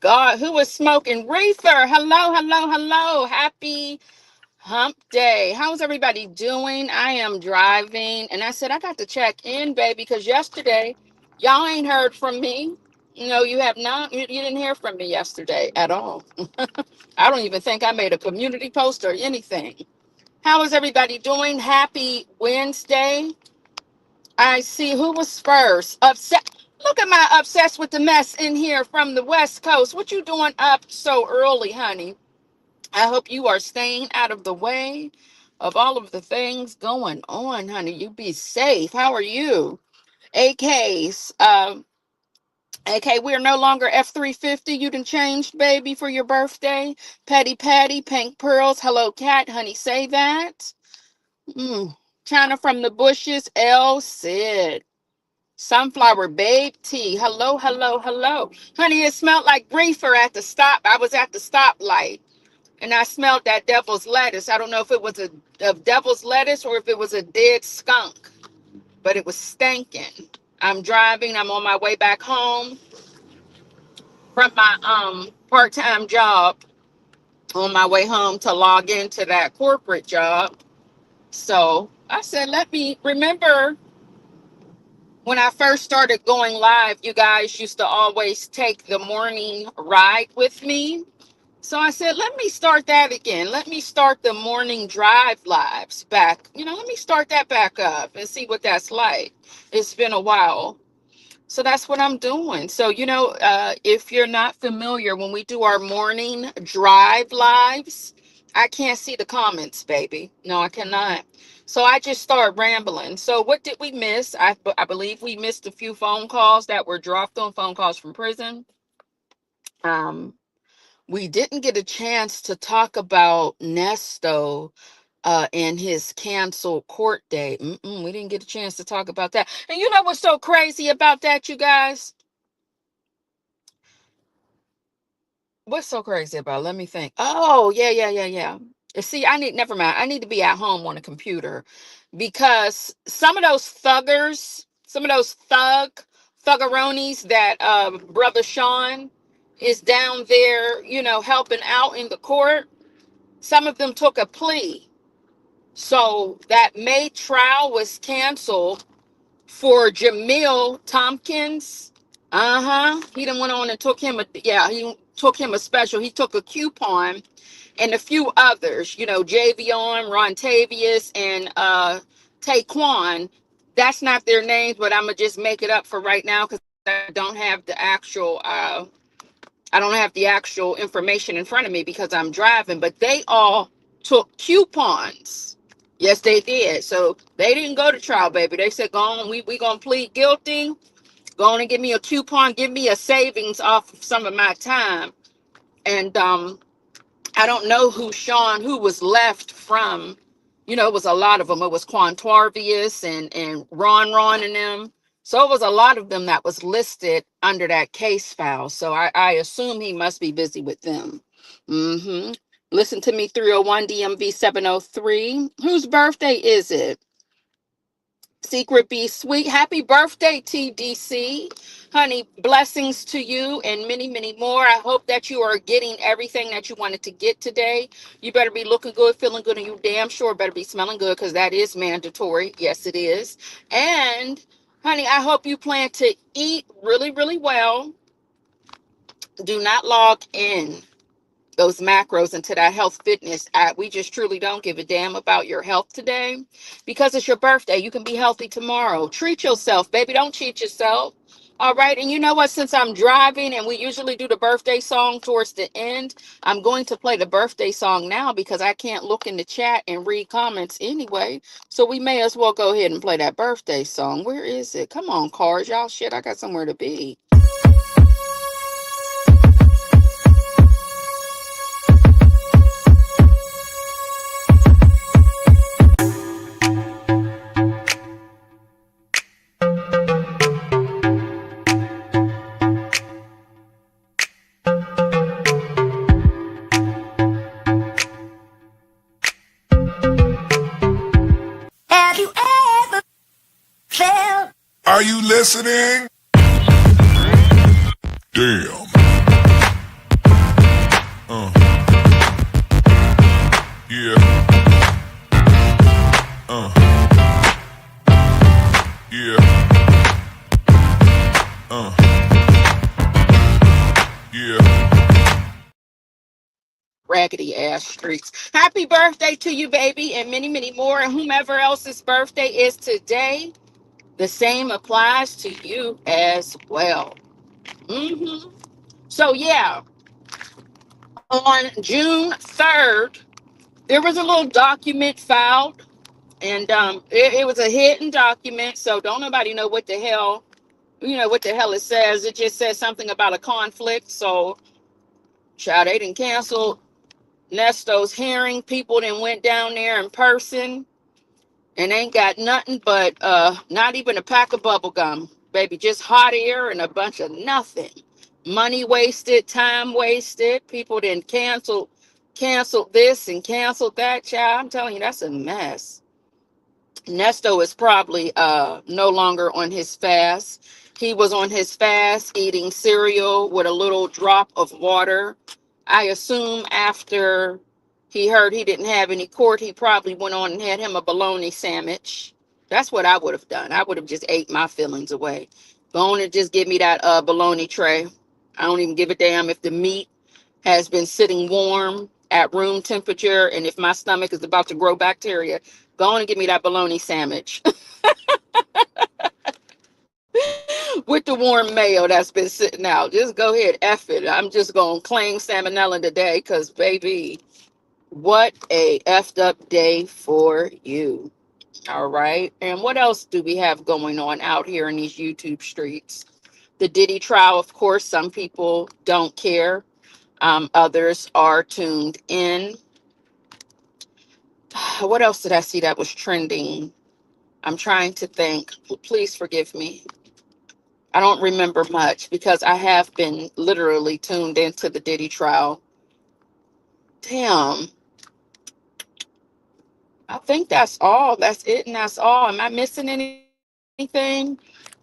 God, who was smoking reefer? Hello, hello, hello. Happy hump day. How's everybody doing? I am driving, and I said I got to check in, baby, because yesterday y'all ain't heard from me. No, you have not. You didn't hear from me yesterday at all. I don't even think I made a community post or anything. How is everybody doing? Happy Wednesday. I see who was first. Upset. Look at my obsessed with the mess in here from the West Coast. What you doing up so early, honey? I hope you are staying out of the way of all of the things going on, honey. You be safe. How are you? AKs. AK, we're no longer F350. You done changed, baby, for your birthday. Petty Patty, Pink Pearls. Hello, Cat. Honey, say that. China from the bushes. L. Sid. Sunflower Babe Tea. Hello, hello, hello. Honey, it smelled like reefer at the stop. I was at the stoplight and I smelled that devil's lettuce. I don't know if it was a devil's lettuce or if it was a dead skunk, but it was stinking. I'm driving. I'm on my way back home from my part-time job, on my way home to log into that corporate job. So I said, let me remember. When I first started going live, you guys used to always take the morning ride with me. So I said, let me start that again. Let me start the morning drive lives back. Let me start that back up and see what that's like. It's been a while. So that's what I'm doing. So, if you're not familiar, when we do our morning drive lives, I can't see the comments, baby. No, I cannot. So I just start rambling. So what did we miss? I believe we missed a few phone calls that were dropped on, phone calls from prison. We didn't get a chance to talk about Nesto and his canceled court date. We didn't get a chance to talk about that. And you know what's so crazy about that, you guys? What's so crazy about it? Let me think. Oh, yeah. See, never mind. I need to be at home on a computer because some of those thuggeronis that brother Sean is down there, helping out in the court. Some of them took a plea. So that May trial was canceled for Jamil Tompkins. He done went on and he took him a special. He took a coupon and a few others, Javion, Rontavius, and Taquan. That's not their names, but I'm gonna just make it up for right now because I don't have the actual information in front of me because I'm driving, but they all took coupons. Yes, they did. So they didn't go to trial, baby. They said, go on, we gonna plead guilty. Go on and give me a coupon, give me a savings off of some of my time. And I don't know who was left from, it was a lot of them. It was Quantarvius and Ron and them. So it was a lot of them that was listed under that case file. So I assume he must be busy with them. Listen to me, 301 DMV 703. Whose birthday is it? Secret Be Sweet. Happy birthday, TDC. Honey, blessings to you and many, many more. I hope that you are getting everything that you wanted to get today. You better be looking good, feeling good, and you damn sure better be smelling good because that is mandatory. Yes, it is. And, honey, I hope you plan to eat really, really well. Do not log in those macros into that health fitness app. We just truly don't give a damn about your health today because it's your birthday. You can be healthy tomorrow. Treat yourself, baby. Don't cheat yourself. All right. And you know what? Since I'm driving and we usually do the birthday song towards the end, I'm going to play the birthday song now because I can't look in the chat and read comments anyway. So we may as well go ahead and play that birthday song. Where is it? Come on, cars. Y'all shit. I got somewhere to be. Are you listening? Damn. Yeah. Yeah. Yeah. Raggedy ass streets. Happy birthday to you, baby, and many, many more. And whomever else's birthday is today, the same applies to you as well. So, yeah, on June 3rd, there was a little document filed, and it was a hidden document. So, don't nobody know what the hell, what the hell it says. It just says something about a conflict. So, child, they didn't cancel Nesto's hearing. People then went down there in person and ain't got nothing but not even a pack of bubble gum, baby. Just hot air and a bunch of nothing. Money wasted, time wasted. People then canceled this and canceled that. Child, I'm telling you, that's a mess. Nesto is probably no longer on his fast. He was on his fast eating cereal with a little drop of water. I assume after he heard he didn't have any court, he probably went on and had him a bologna sandwich. That's what I would have done. I would have just ate my feelings away. Go on and just give me that bologna tray. I don't even give a damn if the meat has been sitting warm at room temperature, and if my stomach is about to grow bacteria, go on and give me that bologna sandwich with the warm mayo that's been sitting out. Just go ahead, F it. I'm just going to claim salmonella today because, baby, what a effed up day for you. All right. And what else do we have going on out here in these YouTube streets? The Diddy trial, of course, some people don't care. Others are tuned in. What else did I see that was trending? I'm trying to think. Please forgive me. I don't remember much because I have been literally tuned into the Diddy trial. Damn. I think that's all. That's it, and that's all. Am I missing anything?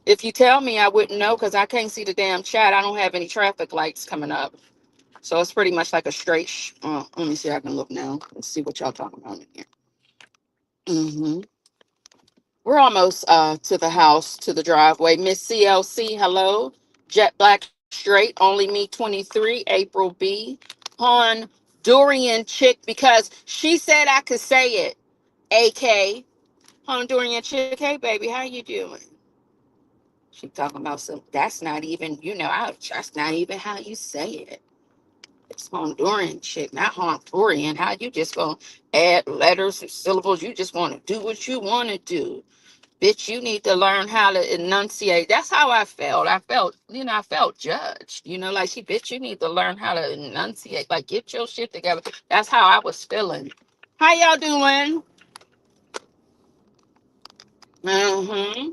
If you tell me, I wouldn't know because I can't see the damn chat. I don't have any traffic lights coming up. So it's pretty much like a straight. Let me see. I can look now. Let's see what y'all talking about in here. hmm We're almost to the house, to the driveway. Miss CLC, hello. Jet Black Straight, only me 23, April B. Honduran chick, because she said I could say it. AK, Honduran chick, hey baby, how you doing? She talking about some, that's not even, that's not even how you say it. It's Honduran chick, not Honduran. How you just gonna add letters and syllables? You just want to do what you want to do. Bitch, you need to learn how to enunciate. That's how I felt. I felt judged. Like bitch, you need to learn how to enunciate. Like, get your shit together. That's how I was feeling. How y'all doing? Mm-hmm.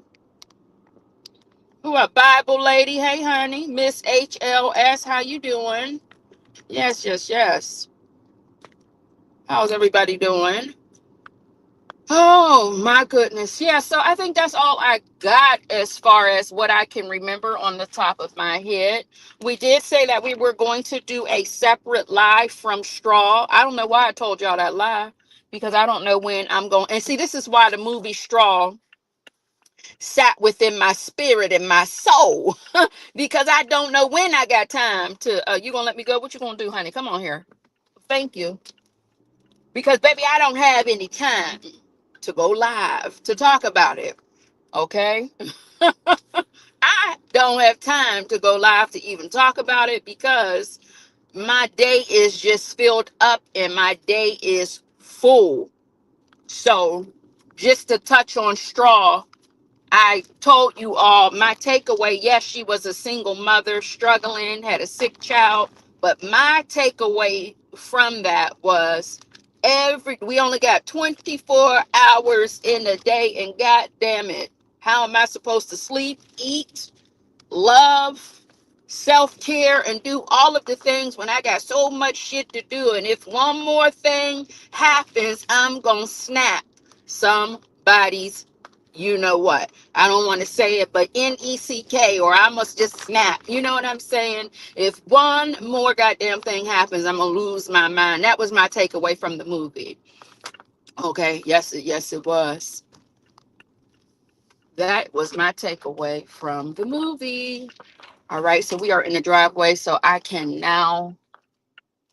Who a Bible lady? Hey, honey. Miss HLS, how you doing? Yes, yes, yes. How's everybody doing? Oh my goodness. Yeah, so I think that's all I got as far as what I can remember on the top of my head. We did say that we were going to do a separate live from Straw. I don't know why I told y'all that lie, because I don't know when I'm going. And see, this is why the movie Straw sat within my spirit and my soul, because I don't know when I got time to. You gonna let me go? What you gonna do, honey? Come on here. Thank you. Because baby, I don't have any time to go live to talk about it. Okay. I don't have time to go live to even talk about it because my day is just filled up and my day is full. So just to touch on Straw, I told you all my takeaway. Yes, she was a single mother struggling, had a sick child, but my takeaway from that was we only got 24 hours in a day, and god damn it, how am I supposed to sleep, eat, love, self-care, and do all of the things when I got so much shit to do? And if one more thing happens, I'm gonna snap somebody's you know what? I don't want to say it, but NECK, or I must just snap. You know what I'm saying? If one more goddamn thing happens, I'm gonna lose my mind. That was my takeaway from the movie. Okay, yes, it was. That was my takeaway from the movie. All right, so we are in the driveway, so I can now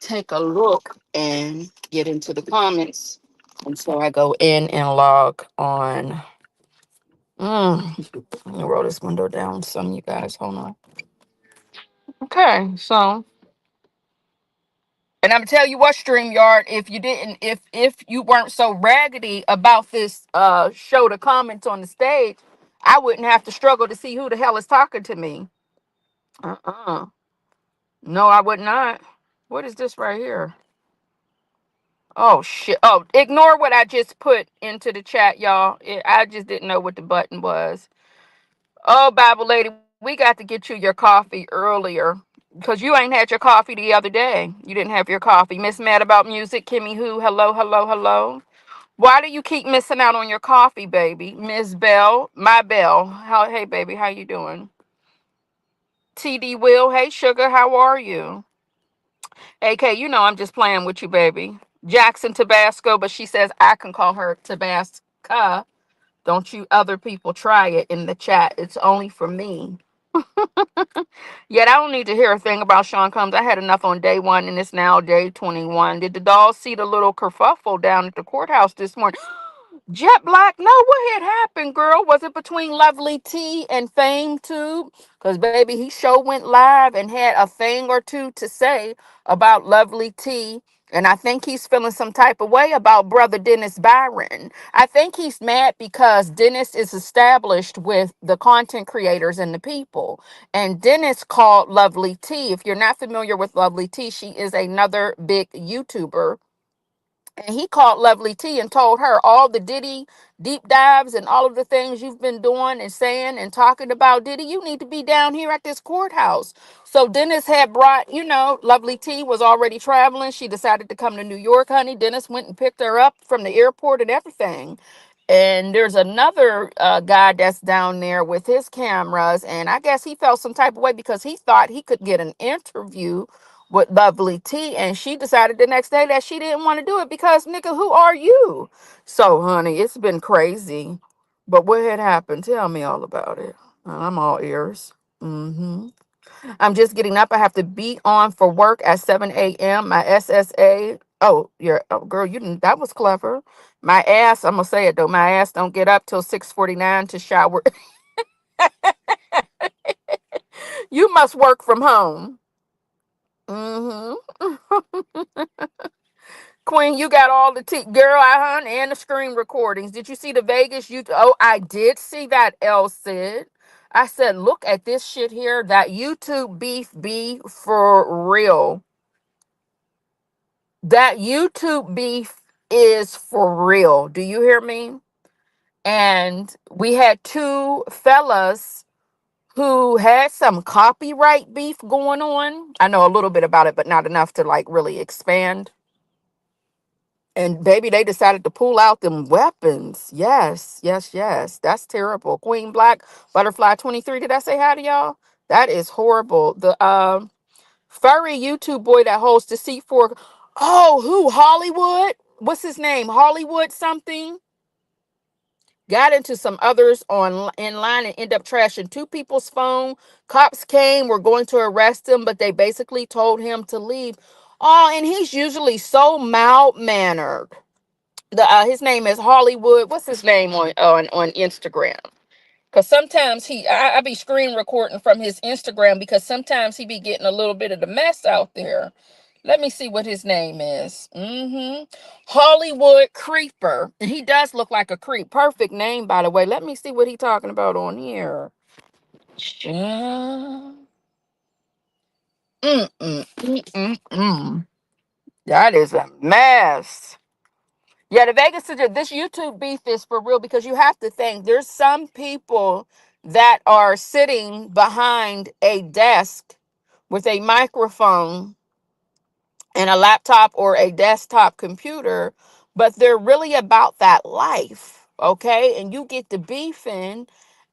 take a look and get into the comments. And so I go in and log on. Let me roll this window down some, you guys. Hold on. Okay, so, and I'm gonna tell you what, StreamYard, if you weren't so raggedy about this show the comments on the stage, I wouldn't have to struggle to see who the hell is talking to me. Uh-uh. No, I would not. What is this right here? Oh shit. Oh, ignore what I just put into the chat, y'all. I just didn't know what the button was. Oh, Bible lady, we got to get you your coffee earlier because you ain't had your coffee the other day. You didn't have your coffee. Miss Mad About Music, Kimmy Who, hello, hello, hello. Why do you keep missing out on your coffee, baby? Miss Bell, my Bell. Hey, baby, how you doing? TD Will, hey, sugar, how are you? AK, you know I'm just playing with you, baby. Jackson Tabasco, but she says I can call her Tabasca. Don't you other people try it in the chat. It's only for me. Yet I don't need to hear a thing about Sean Combs. I had enough on day one, and it's now day 21. Did the dolls see the little kerfuffle down at the courthouse this morning? Jet Black, no, what had happened, girl? Was it between Lovely T and Fame Tube? Because, baby, he sure went live and had a thing or two to say about Lovely T. And I think he's feeling some type of way about brother Dennis Byron. I think he's mad because Dennis is established with the content creators and the people. And Dennis called Lovely T. If you're not familiar with Lovely T, she is another big YouTuber, and he called Lovely T and told her all the Diddy deep dives and all of the things you've been doing and saying and talking about Diddy, you need to be down here at this courthouse. So Dennis had brought, Lovely T was already traveling. She decided to come to New York, honey. Dennis went and picked her up from the airport and everything. And there's another guy that's down there with his cameras. And I guess he felt some type of way because he thought he could get an interview with Lovely T, and she decided the next day that she didn't want to do it because, nigga, who are you? So, honey, it's been crazy. But what had happened? Tell me all about it. I'm all ears. I'm just getting up. I have to be on for work at 7 a.m. My SSA. Oh, girl, you didn't. That was clever. My ass. I'm gonna say it though. My ass don't get up till 6:49 to shower. You must work from home. Queen, you got all the girl, and the screen recordings. Did you see the Vegas? Oh, I did see that, El Cid. I said, look at this shit here. That YouTube beef be for real. That YouTube beef is for real. Do you hear me? And we had two fellas who had some copyright beef going on. I know a little bit about it, but not enough to like really expand. And baby, they decided to pull out them weapons. Yes, yes, yes. That's terrible. Queen Black Butterfly 23. Did I say hi to y'all? That is horrible. The furry YouTube boy that hosts the C4. Oh, who? Hollywood? What's his name? Hollywood something? Got into some others on in line and end up trashing two people's phone. Cops came, were going to arrest him, but they basically told him to leave. Oh, and he's usually so mild mannered. His name is Hollywood. What's his name on Instagram? Because sometimes I be screen recording from his Instagram because sometimes he be getting a little bit of the mess out there. Let me see what his name is. Hollywood Creeper. And he does look like a creep. Perfect name, by the way. Let me see what he talking about on here. Uh, mm, mm, mm, mm, mm. That is a mess. Yeah, the this YouTube beef is for real because you have to think there's some people that are sitting behind a desk with a microphone and a laptop or a desktop computer, but they're really about that life. okay? And you get to beefing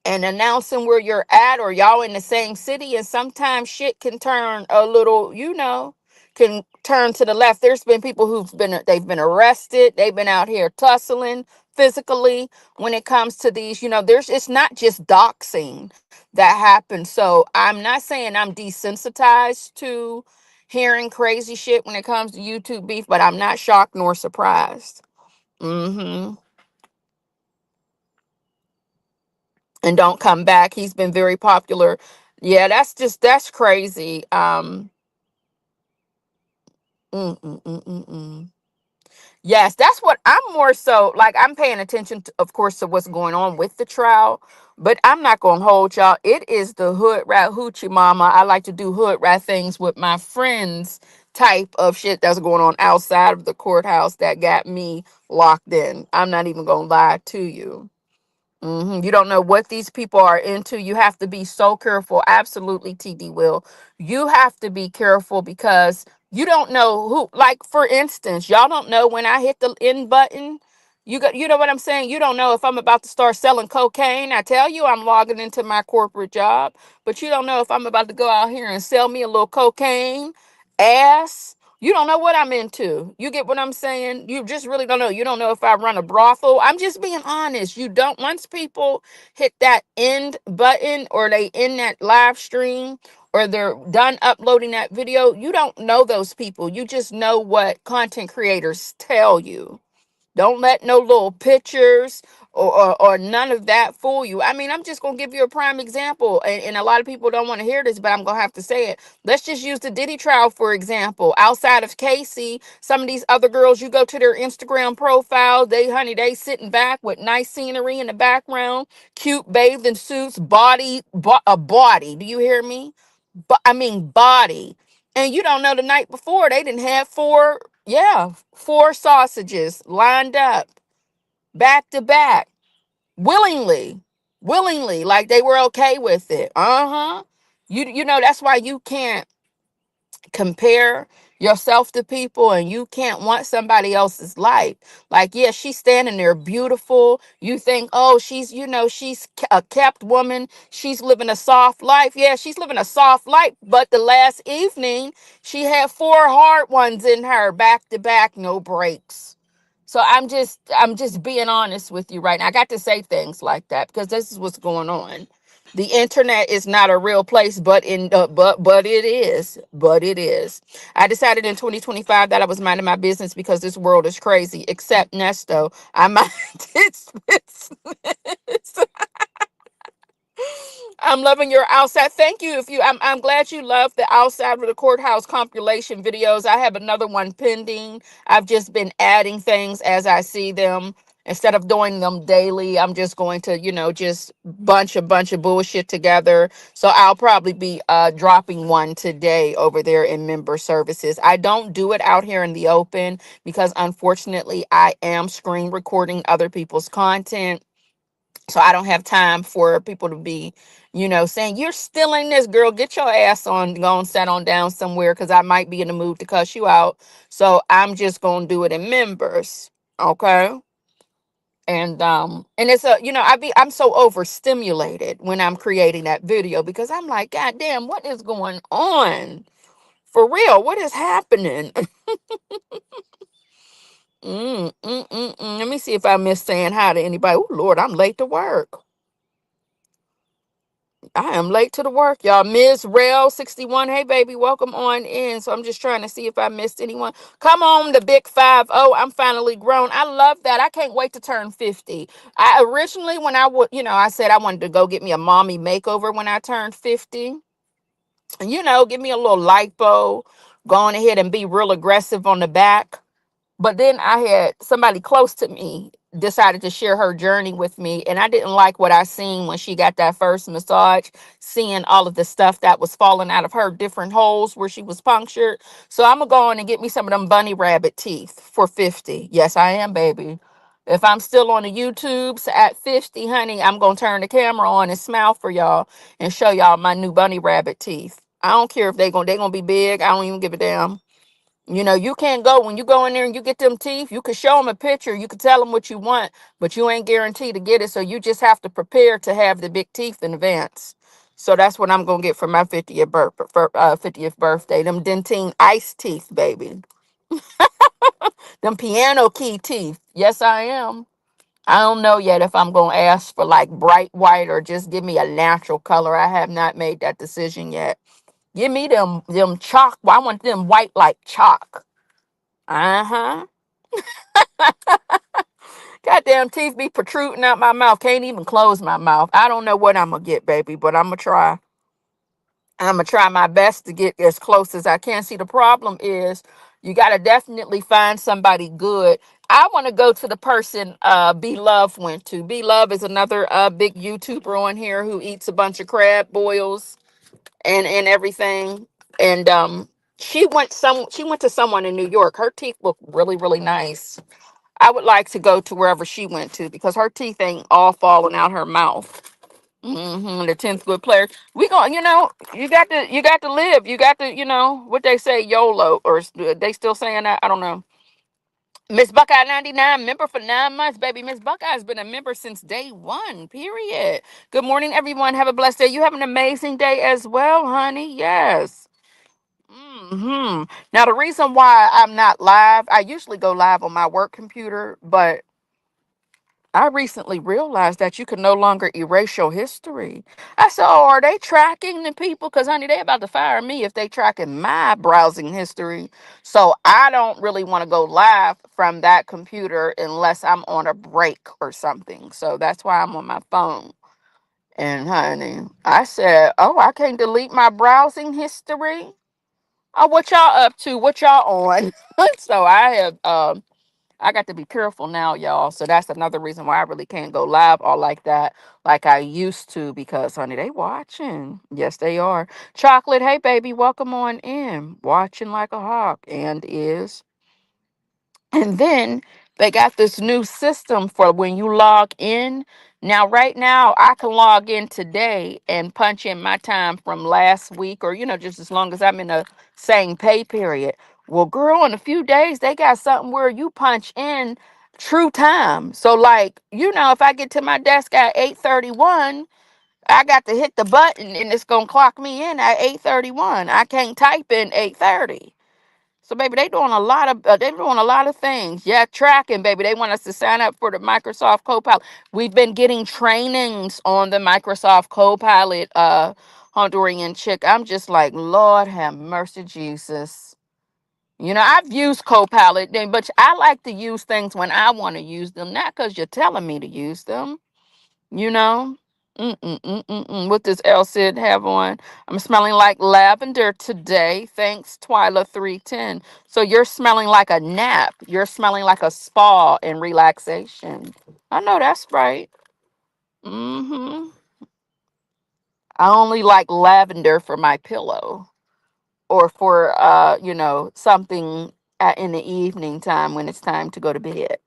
and announcing where you're at, or y'all in the same city, and sometimes shit can turn a little, can turn to the left. There's been people they've been arrested, they've been out here tussling physically when it comes to these, it's not just doxing that happens. So I'm not saying I'm desensitized to hearing crazy shit when it comes to YouTube beef, but I'm not shocked nor surprised. Mm-hmm. And don't come back. He's been very popular. Yeah, that's crazy. Mm, mm, mm, mm, mm. Yes, that's what I'm more so like. I'm paying attention, to, of course, to what's going on with the trial, but I'm not going to hold y'all. It is the hood rat hoochie mama. I like to do hood rat things with my friends type of shit that's going on outside of the courthouse that got me locked in. I'm not even going to lie to you. You don't know what these people are into. You have to be so careful. Absolutely, TD Will. You have to be careful because you don't know who. Like for instance, y'all don't know when I hit the end button. You know what I'm saying. You don't know if I'm about to start selling cocaine. I tell you, I'm logging into my corporate job, but you don't know if I'm about to go out here and sell me a little cocaine, ass. You don't know what I'm into. You get what I'm saying? You just really don't know. You don't know if I run a brothel. I'm just being honest. You don't, once people hit that end button or they end that live stream or they're done uploading that video, you don't know those people. You just know what content creators tell you. Don't let no little pictures or none of that fool you. I mean, I'm just going to give you a prime example. And a lot of people don't want to hear this, but I'm going to have to say it. Let's just use the Diddy trial, for example. Outside of Casey, some of these other girls, you go to their Instagram profile, they sitting back with nice scenery in the background, cute bathing suits, a body. Do you hear me? But I mean, body. And you don't know the night before they didn't have four sausages lined up back to back willingly, like they were okay with it. Uh-huh. You know that's why you can't compare yourself to people and you can't want somebody else's life. Like, yeah, she's standing there beautiful. You think, oh, she's a kept woman. She's living a soft life. Yeah, she's living a soft life. But the last evening, she had four hard ones in her back to back, no breaks. So I'm just being honest with you right now. I got to say things like that because this is what's going on. The internet is not a real place, but it is. But it is. I decided in 2025 that I was minding my business because this world is crazy. Except Nesto, I mind it's I'm loving your outside. Thank you. If you, I'm glad you love the outside of the courthouse compilation videos. I have another one pending. I've just been adding things as I see them. Instead of doing them daily, I'm just going to, just bunch of bullshit together. So I'll probably be dropping one today over there in member services. I don't do it out here in the open because unfortunately I am screen recording other people's content. So I don't have time for people to be, saying, you're stealing this, girl. Get your ass on, go and sit on down somewhere because I might be in the mood to cuss you out. So I'm just going to do it in members. Okay. And it's I'm so overstimulated when I'm creating that video because I'm like, God damn, what is going on? For real, what is happening? Let me see if I miss saying hi to anybody. Oh Lord, I'm late to work. I am late to the work, y'all. Ms. Rel 61. Hey, baby, welcome on in. So I'm just trying to see if I missed anyone. Come on, the big 5-0. I'm finally grown. I love that. I can't wait to turn 50. I originally, when I would, I said I wanted to go get me a mommy makeover when I turned 50. And, give me a little lipo, go on ahead and be real aggressive on the back. But then I had somebody close to me decided to share her journey with me. And I didn't like what I seen when she got that first massage, seeing all of the stuff that was falling out of her different holes where she was punctured. So I'm going to go on and get me some of them bunny rabbit teeth for 50. Yes, I am, baby. If I'm still on the YouTubes at 50, honey, I'm going to turn the camera on and smile for y'all and show y'all my new bunny rabbit teeth. I don't care if they going to be big. I don't even give a damn. You know, you can't go when you go in there and you get them teeth. You can show them a picture, you can tell them what you want, but you ain't guaranteed to get it. So you just have to prepare to have the big teeth in advance. So that's what I'm gonna get for my 50th birthday. Them dentine ice teeth, baby. Them piano key teeth. Yes, I am. I don't know yet if I'm gonna ask for like bright white or just give me a natural color. I have not made that decision yet. Give me them chalk. I want them white like chalk. Uh-huh. Goddamn teeth be protruding out my mouth. Can't even close my mouth. I don't know what I'm gonna get, baby, but I'm gonna try. I'm gonna try my best to get as close as I can. See, the problem is you gotta definitely find somebody good. I want to go to the person B Love went to. B Love is another big YouTuber on here who eats a bunch of crab boils and everything. And she went to someone in New York. Her teeth look really, really nice. I would like to go to wherever she went to because her teeth ain't all falling out her mouth. The 10th good player. We going, you got to live. You got to, what they say, YOLO, or they still saying that? I don't know. Miss Buckeye 99, member for 9 months, baby. Miss Buckeye's been a member since day one, period. Good morning, everyone. Have a blessed day. You have an amazing day as well, honey. Yes. Now, the reason why I'm not live, I usually go live on my work computer, but I recently realized that you can no longer erase your history. I said, oh, are they tracking the people? Because, honey, they about to fire me if they tracking my browsing history. So I don't really want to go live from that computer unless I'm on a break or something. So that's why I'm on my phone. And, honey, I said, oh, I can't delete my browsing history. Oh, what y'all up to? What y'all on? So I got to be careful now, y'all. So that's another reason why I really can't go live all like that, like I used to, because, honey, they watching. Yes, they are. Chocolate, hey, baby, welcome on in. Watching like a hawk, and is. And then they got this new system for when you log in. Now, right now, I can log in today and punch in my time from last week or, just as long as I'm in the same pay period. Well, girl, in a few days, they got something where you punch in true time. So, like, if I get to my desk at 8:31, I got to hit the button and it's going to clock me in at 8:31. I can't type in 8:30. So, baby, they're doing a lot of things. Yeah, tracking, baby. They want us to sign up for the Microsoft Copilot. We've been getting trainings on the Microsoft Copilot, Honduran chick. I'm just like, Lord have mercy, Jesus. I've used Copilot, but I like to use things when I want to use them, not because you're telling me to use them. You know? What does El Cid have on? I'm smelling like lavender today. Thanks, Twyla 310. So you're smelling like a nap. You're smelling like a spa and relaxation. I know that's right. Mm-hmm. I only like lavender for my pillow or for something in the evening time when it's time to go to bed.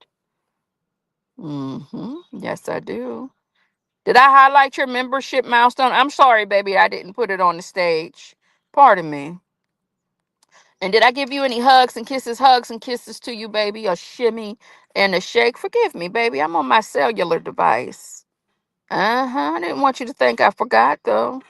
Yes, I do. Did I highlight your membership milestone? I'm sorry, baby, I didn't put it on the stage. Pardon me. And did I give you any hugs and kisses? Hugs and kisses to you, baby. A shimmy and a shake. Forgive me, baby. I'm on my cellular device. I didn't want you to think I forgot, though.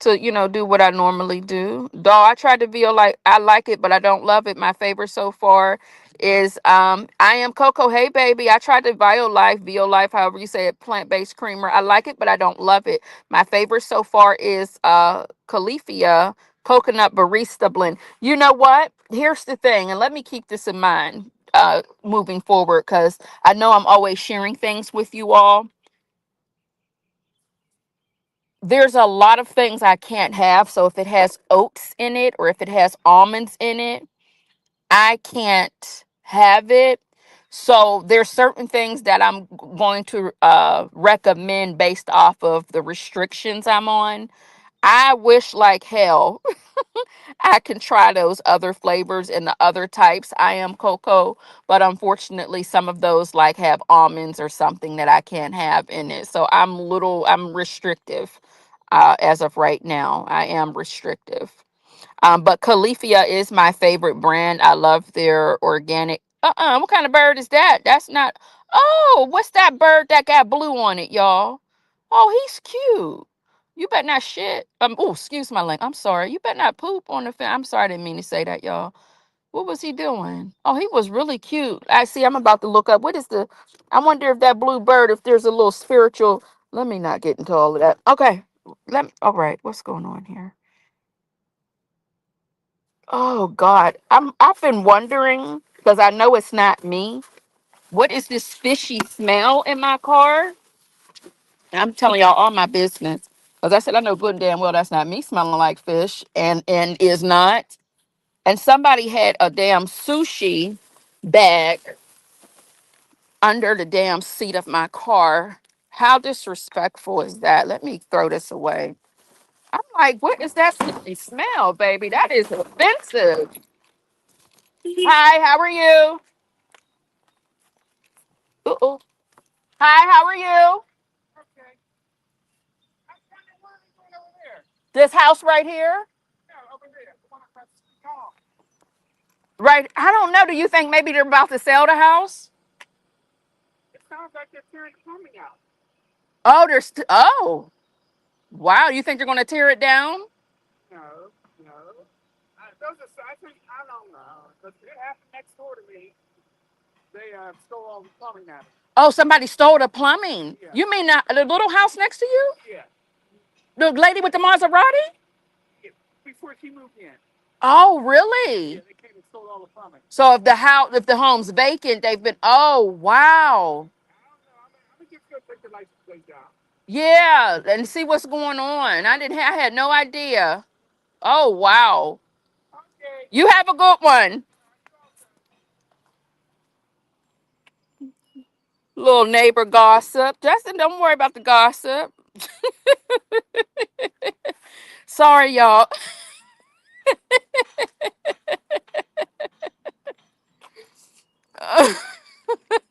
To do what I normally do. Doll, I tried to be like I like it, but I don't love it. My favorite so far is I am Coco. Hey baby, I tried the Violife, however you say it, plant-based creamer. I like it, but I don't love it. My favorite so far is Califia coconut barista blend. You know what? Here's the thing, and let me keep this in mind moving forward, because I know I'm always sharing things with you all. There's a lot of things I can't have. So if it has oats in it or if it has almonds in it, I can't have it. So there's certain things that I'm going to recommend based off of the restrictions I'm on. I wish like hell I can try those other flavors and the other types. I am cocoa, but unfortunately, some of those like have almonds or something that I can't have in it. So I'm restrictive as of right now. I am restrictive. But Califia is my favorite brand. I love their organic. What kind of bird is that? That's not. Oh, what's that bird that got blue on it, y'all? Oh, he's cute. You better not shit. Oh, excuse my language. I'm sorry. You better not poop on the fan. I'm sorry. I didn't mean to say that, y'all. What was he doing? Oh, he was really cute. I see. I'm about to look up. What is the? I wonder if that blue bird, if there's a little spiritual. Let me not get into all of that. Okay. Let me. All right. What's going on here? Oh God, I've been wondering because I know it's not me. What is this fishy smell in my car? I'm telling y'all all my business because I said I know good and damn well that's not me smelling like fish and is not. And somebody had a damn sushi bag under the damn seat of my car. How disrespectful is that? Let me throw this away. I'm like, what is that fishy smell, baby? That is offensive. Hi, how are you? Uh-oh. Hi, how are you? Okay. This house right here? Yeah, over there. The one across the street. Right. I don't know. Do you think maybe they're about to sell the house? It sounds like they're tearing the plumbing out. Oh, oh. Wow. You think they're going to tear it down? No, no. I think, I don't know. Because it happened next door to me. They stole all the plumbing out of it. Oh, somebody stole the plumbing. Yeah. You mean the little house next to you? Yeah. The lady with the Maserati? Yeah. Before she moved in. Oh, really? Yeah, they came and stole all the plumbing. So if the home's vacant, they've been. Oh, wow. I don't know. I'm gonna just go take the license plate down. Yeah, and see what's going on. I had no idea. Oh, wow. Okay. You have a good one. Little neighbor gossip. Justin, don't worry about the gossip. Sorry, y'all.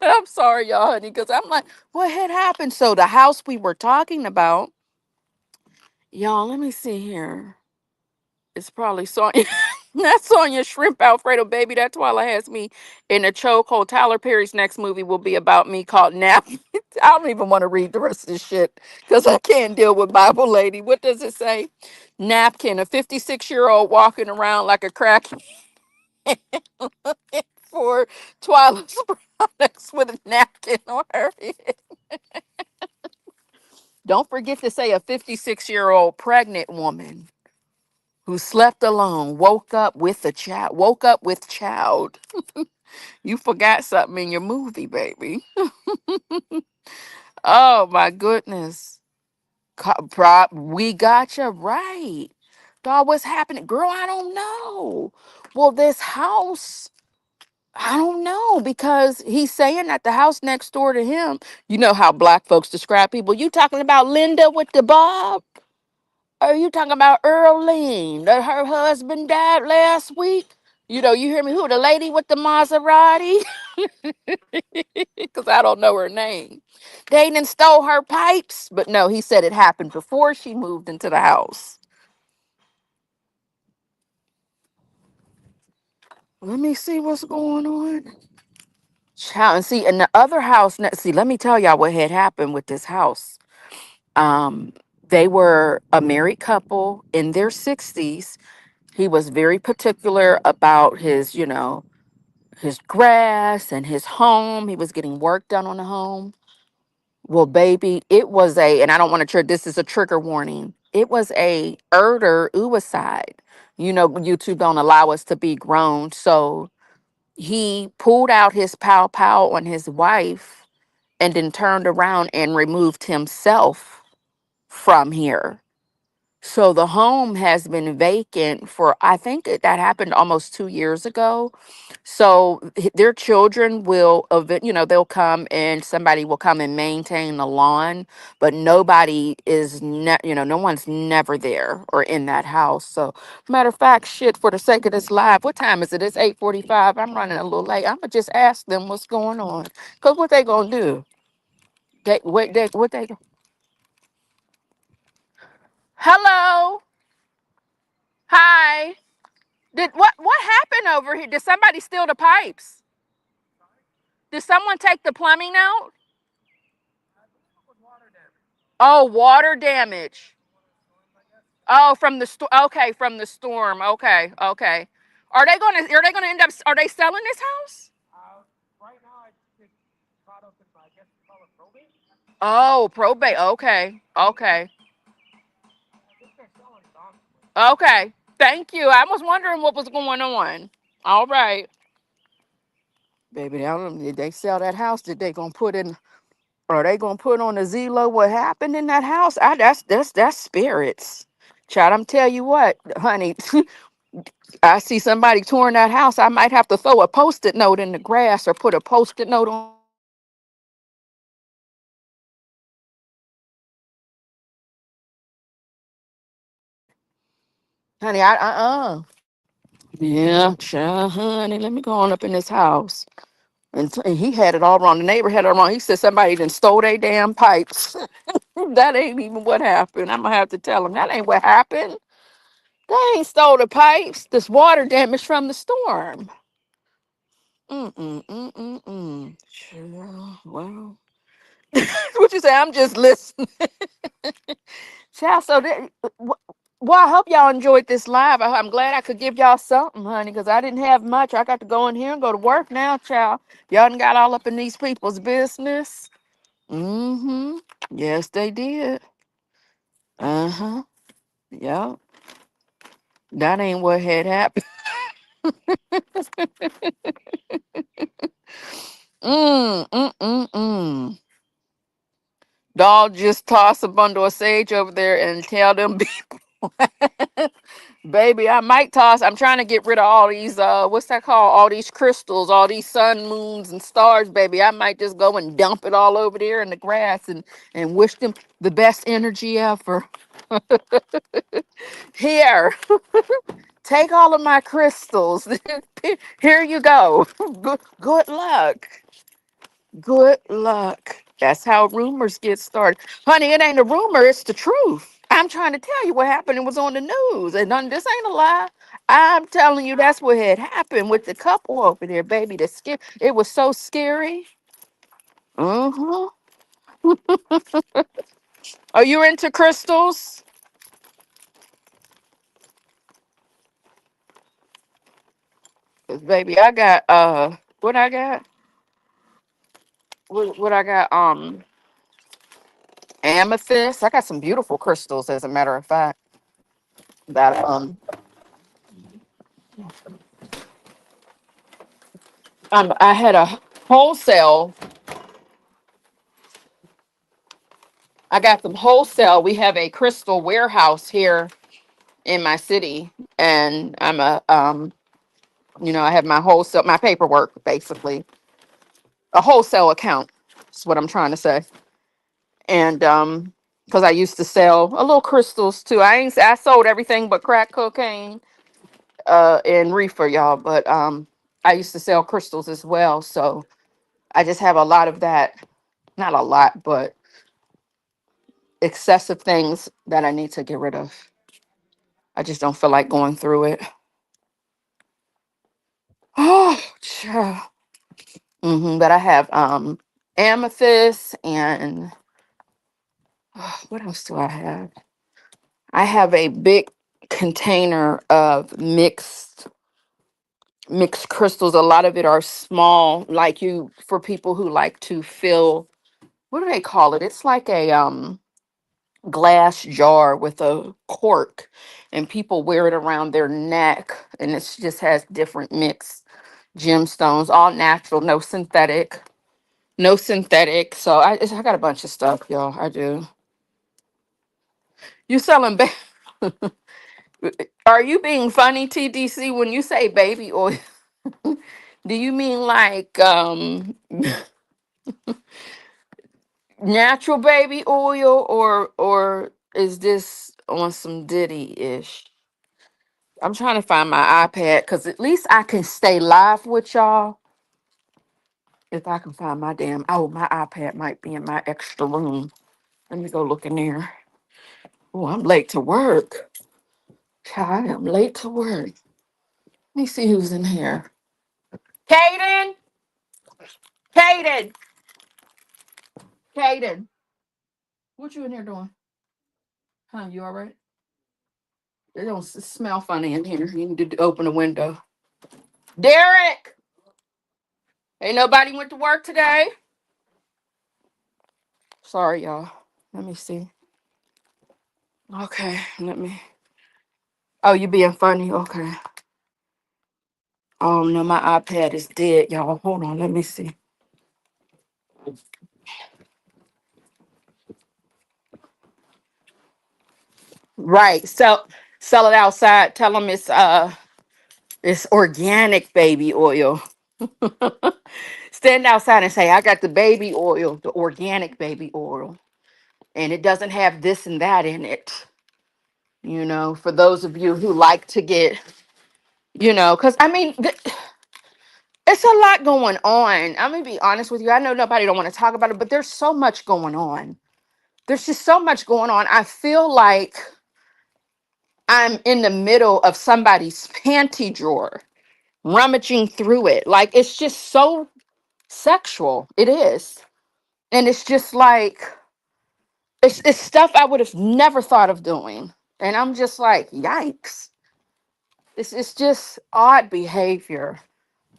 I'm sorry, y'all, honey, because I'm like, what had happened? So the house we were talking about, y'all, let me see here. It's probably Sonya. That's Sonya Shrimp Alfredo, baby. That Twila has me in a chokehold. Tyler Perry's next movie will be about me called Nap. I don't even want to read the rest of this shit because I can't deal with Bible lady. What does it say? Napkin, a 56-year-old walking around like a crack for Twila's products with a napkin on her head. Don't forget to say a 56-year-old pregnant woman who slept alone, woke up with child. You forgot something in your movie, baby. Oh my goodness. We got you right. Dog, what's happening? Girl, I don't know. Well, this house, I don't know because he's saying that the house next door to him, you know how black folks describe people. You talking about Linda with the bob? Are you talking about Earlene? That her husband died last week? You know, you hear me? Who? The lady with the Maserati? Because I don't know her name. They didn't stole her pipes. But no, he said it happened before she moved into the house. Let me see what's going on. Child, and see, in the other house, see, let me tell y'all what had happened with this house. Um, they were a married couple in their 60s. He was very particular about his grass and his home. He was getting work done on the home. Well, baby, it was and I don't want to this is a trigger warning. It was a murder suicide. You know, YouTube don't allow us to be grown. So he pulled out his pow pow on his wife and then turned around and removed himself from here. So the home has been vacant for, I think that happened almost 2 years ago. So their children will, they'll come and somebody will come and maintain the lawn, but nobody is, no one's never there or in that house. So matter of fact, shit, for the sake of this live, what time is it? It's 8:45. I'm running a little late. I'm going to just ask them what's going on. Because what they going to do? What they, hello? Hi. over here? Did somebody steal the pipes? Did someone take the plumbing out? Oh, water damage. Oh, from the okay, from the storm. Okay, okay. Are they gonna end up are they selling this house? Oh, probate. Okay. Okay. Okay. Thank you. I was wondering what was going on. All right. Baby, I don't know. Did they sell that house? Did they gonna put in are they gonna put on the Zillow what happened in that house? That's spirits. Child, I'm tell you what, honey. I see somebody touring that house. I might have to throw a post-it note in the grass or put a post-it note on the grass or put a post-it note on the window. Honey, yeah, child, honey. Let me go on up in this house. And he had it all wrong. The neighbor had it wrong. He said somebody done stole their damn pipes. That ain't even what happened. I'm gonna have to tell him that ain't what happened. They ain't stole the pipes. This water damage from the storm. Mm. Child, well, what you say? I'm just listening. Child, so well, I hope y'all enjoyed this live. I'm glad I could give y'all something, honey, because I didn't have much. I got to go in here and go to work now, child. Y'all done got all up in these people's business. Mm-hmm. Yes, they did. Uh-huh. Yep. That ain't what had happened. Mm. Doll, just toss a bundle of sage over there and tell them baby, I might toss. I'm trying to get rid of all these what's that called? All these crystals, all these sun, moons, and stars, baby. I might just go and dump it all over there in the grass and wish them the best energy ever. Here, take all of my crystals. Here you go. Good luck. Good luck. That's how rumors get started. Honey, it ain't a rumor, it's the truth. I'm trying to tell you what happened. It was on the news. And this ain't a lie. I'm telling you that's what had happened with the couple over there, baby. It was so scary. Uh-huh. Are you into crystals? 'Cause, baby, I got what I got? What I got? Amethyst. I got some beautiful crystals, as a matter of fact. That I had a wholesale. I got some wholesale. We have a crystal warehouse here in my city, and I'm I have my wholesale, my paperwork, basically a wholesale account. That's what I'm trying to say. And because I used to sell a little crystals too. I sold everything but crack cocaine, and reefer, y'all. But I used to sell crystals as well. So I just have a lot of that. Not a lot, but excessive things that I need to get rid of. I just don't feel like going through it. Oh, child. But I have amethyst and what else do I have? I have a big container of mixed crystals. A lot of it are small, like you for people who like to fill. What do they call it? It's like a glass jar with a cork, and people wear it around their neck, and it just has different mixed gemstones, all natural, no synthetic. No synthetic. So I got a bunch of stuff, y'all. I do. You selling Are you being funny, TDC, when you say baby oil? Do you mean like natural baby oil, or is this on some Diddy ish? I'm trying to find my iPad because at least I can stay live with y'all if I can find my damn. Oh, my iPad might be in my extra room. Let me go look in there. Oh, I'm late to work. Child, I am late to work. Let me see who's in here. Kaden, Kaden, Kaden. What you in here doing? Huh? You all right? It don't smell funny in here. You need to open the window. Derek, ain't nobody went to work today. Sorry, y'all. Let me see. Okay, let me. Oh, you being funny? Okay. Oh no, my iPad is dead, y'all. Hold on, let me see. Right, sell it outside. Tell them it's organic baby oil. Stand outside and say, I got the baby oil, the organic baby oil, and it doesn't have this and that in it. You know, for those of you who like to get, because I mean, it's a lot going on. I'm gonna be honest with you. I know nobody don't want to talk about it, but there's so much going on. There's just so much going on. I feel like I'm in the middle of somebody's panty drawer, rummaging through it. Like it's just so sexual. It is. And it's just like it's stuff I would have never thought of doing. And I'm just like, yikes. It's just odd behavior.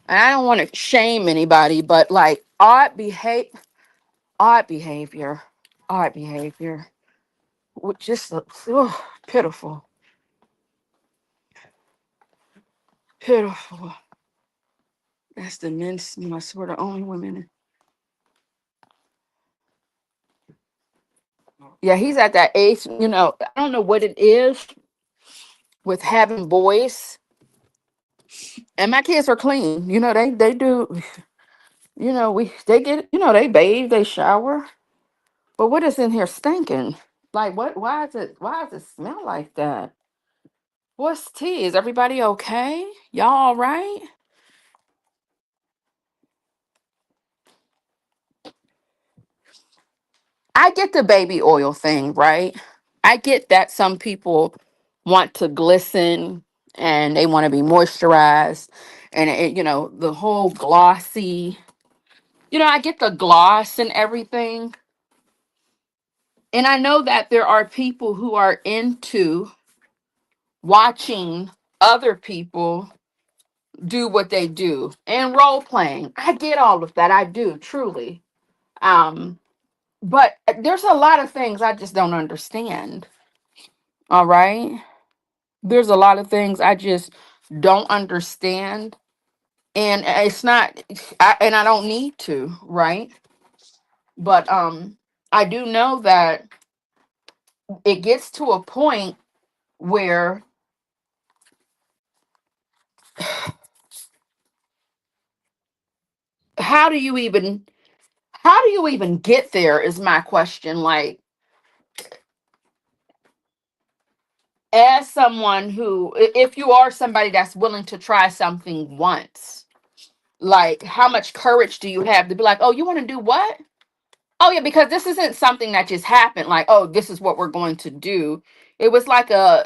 And I don't want to shame anybody, but like odd behavior. Odd behavior. Which just looks pitiful. Pitiful. That's the men's, I swear, the only women. Yeah, he's at that age, I don't know what it is with having boys. And my kids are clean. They do, they get, they bathe, they shower. But what is in here stinking? Like what why does it smell like that? What's tea? Is everybody okay? Y'all all right? I get the baby oil thing, right? I get that some people want to glisten and they want to be moisturized and the whole glossy. I get the gloss and everything. And I know that there are people who are into watching other people do what they do and role playing. I get all of that. I do, truly. Um but there's a lot of things I just don't understand. All right. There's a lot of things I just don't understand. And it's not, and I don't need to, right? But I do know that it gets to a point where how do you even get there is my question. Like, as someone who, if you are somebody that's willing to try something once, like how much courage do you have to be like, oh, you want to do what? Oh yeah, because this isn't something that just happened. Like, oh, this is what we're going to do. It was like a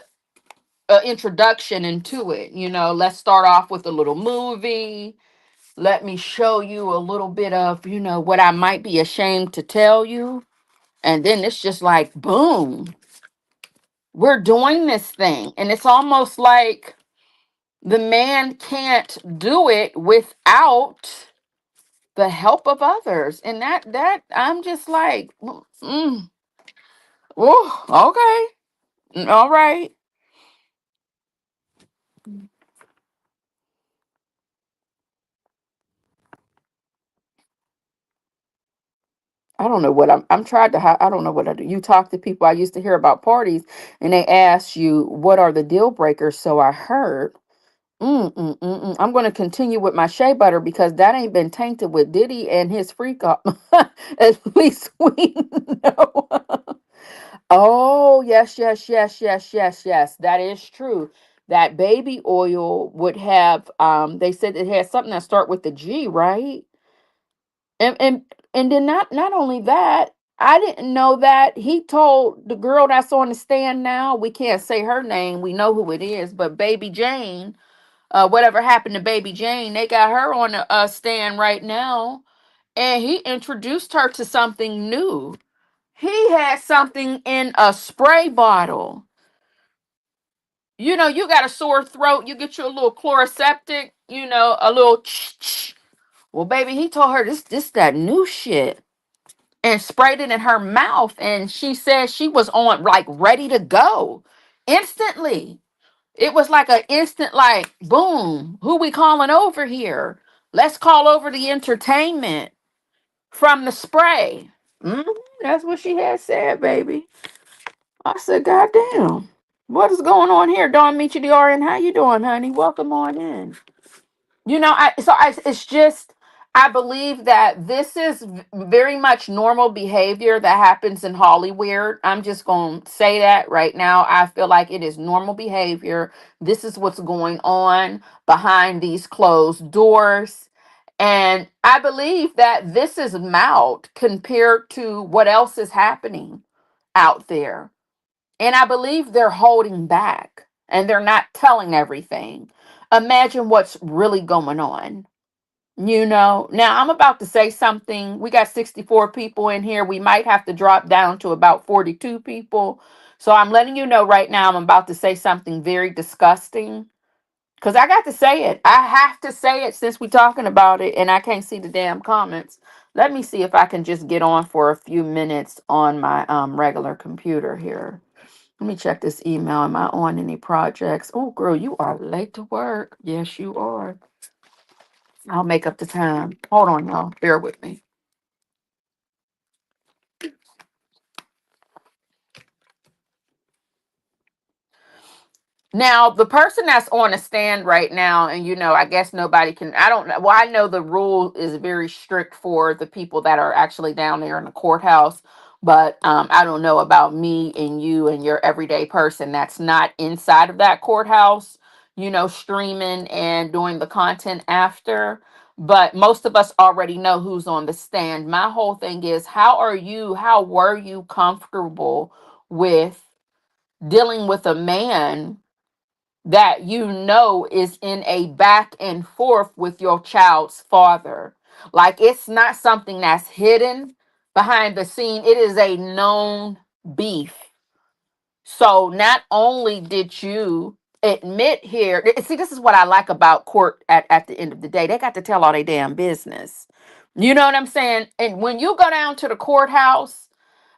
introduction into it. Let's start off with a little movie. Let me show you a little bit of what I might be ashamed to tell you, and then it's just like boom, we're doing this thing, and it's almost like the man can't do it without the help of others, and that I'm just like, oh, okay, all right. I don't know what I'm trying to. I don't know what I do. You talk to people. I used to hear about parties, and they ask you what are the deal breakers. So I heard. I'm going to continue with my shea butter because that ain't been tainted with Diddy and his freak up. At least we know. Oh yes, yes, yes, yes, yes, yes. That is true. That baby oil would have. They said it has something that start with the G, right? And then not only that, I didn't know that he told the girl that's on the stand now. We can't say her name. We know who it is, but Baby Jane. whatever happened to Baby Jane. They got her on a stand right now, and he introduced her to something new. He had something in a spray bottle. You know, you got a sore throat, you get you a little chloroseptic, a little well, baby, he told her this that new shit and sprayed it in her mouth. And she said she was on like ready to go instantly. It was like an instant, like, boom, who we calling over here? Let's call over the entertainment from the spray. Mhm, that's what she had said, baby. I said, God damn. What is going on here? Dawn Michi DRN, how you doing, honey? Welcome on in. It's just, I believe that this is very much normal behavior that happens in Hollywood. I'm just going to say that right now. I feel like it is normal behavior. This is what's going on behind these closed doors. And I believe that this is mild compared to what else is happening out there. And I believe they're holding back and they're not telling everything. Imagine what's really going on. Now I'm about to say something. We got 64 people in here. We might have to drop down to about 42 people. So I'm letting you know right now, I'm about to say something very disgusting because I got to say it. I have to say it since we're talking about it and I can't see the damn comments. Let me see if I can just get on for a few minutes on my regular computer here. Let me check this email. Am I on any projects? Oh, girl, you are late to work. Yes, you are. I'll make up the time. Hold on, y'all. Bear with me. Now, the person that's on a stand right now, and I guess nobody can, I don't know. Well, I know the rule is very strict for the people that are actually down there in the courthouse, but I don't know about me and you and your everyday person that's not inside of that courthouse, streaming and doing the content after. But most of us already know who's on the stand. My whole thing is, how were you comfortable with dealing with a man that is in a back and forth with your child's father? Like, it's not something that's hidden behind the scene, it is a known beef. So not only did you admit here, see, this is what I like about court at the end of the day. They got to tell all their damn business. You know what I'm saying? And when you go down to the courthouse,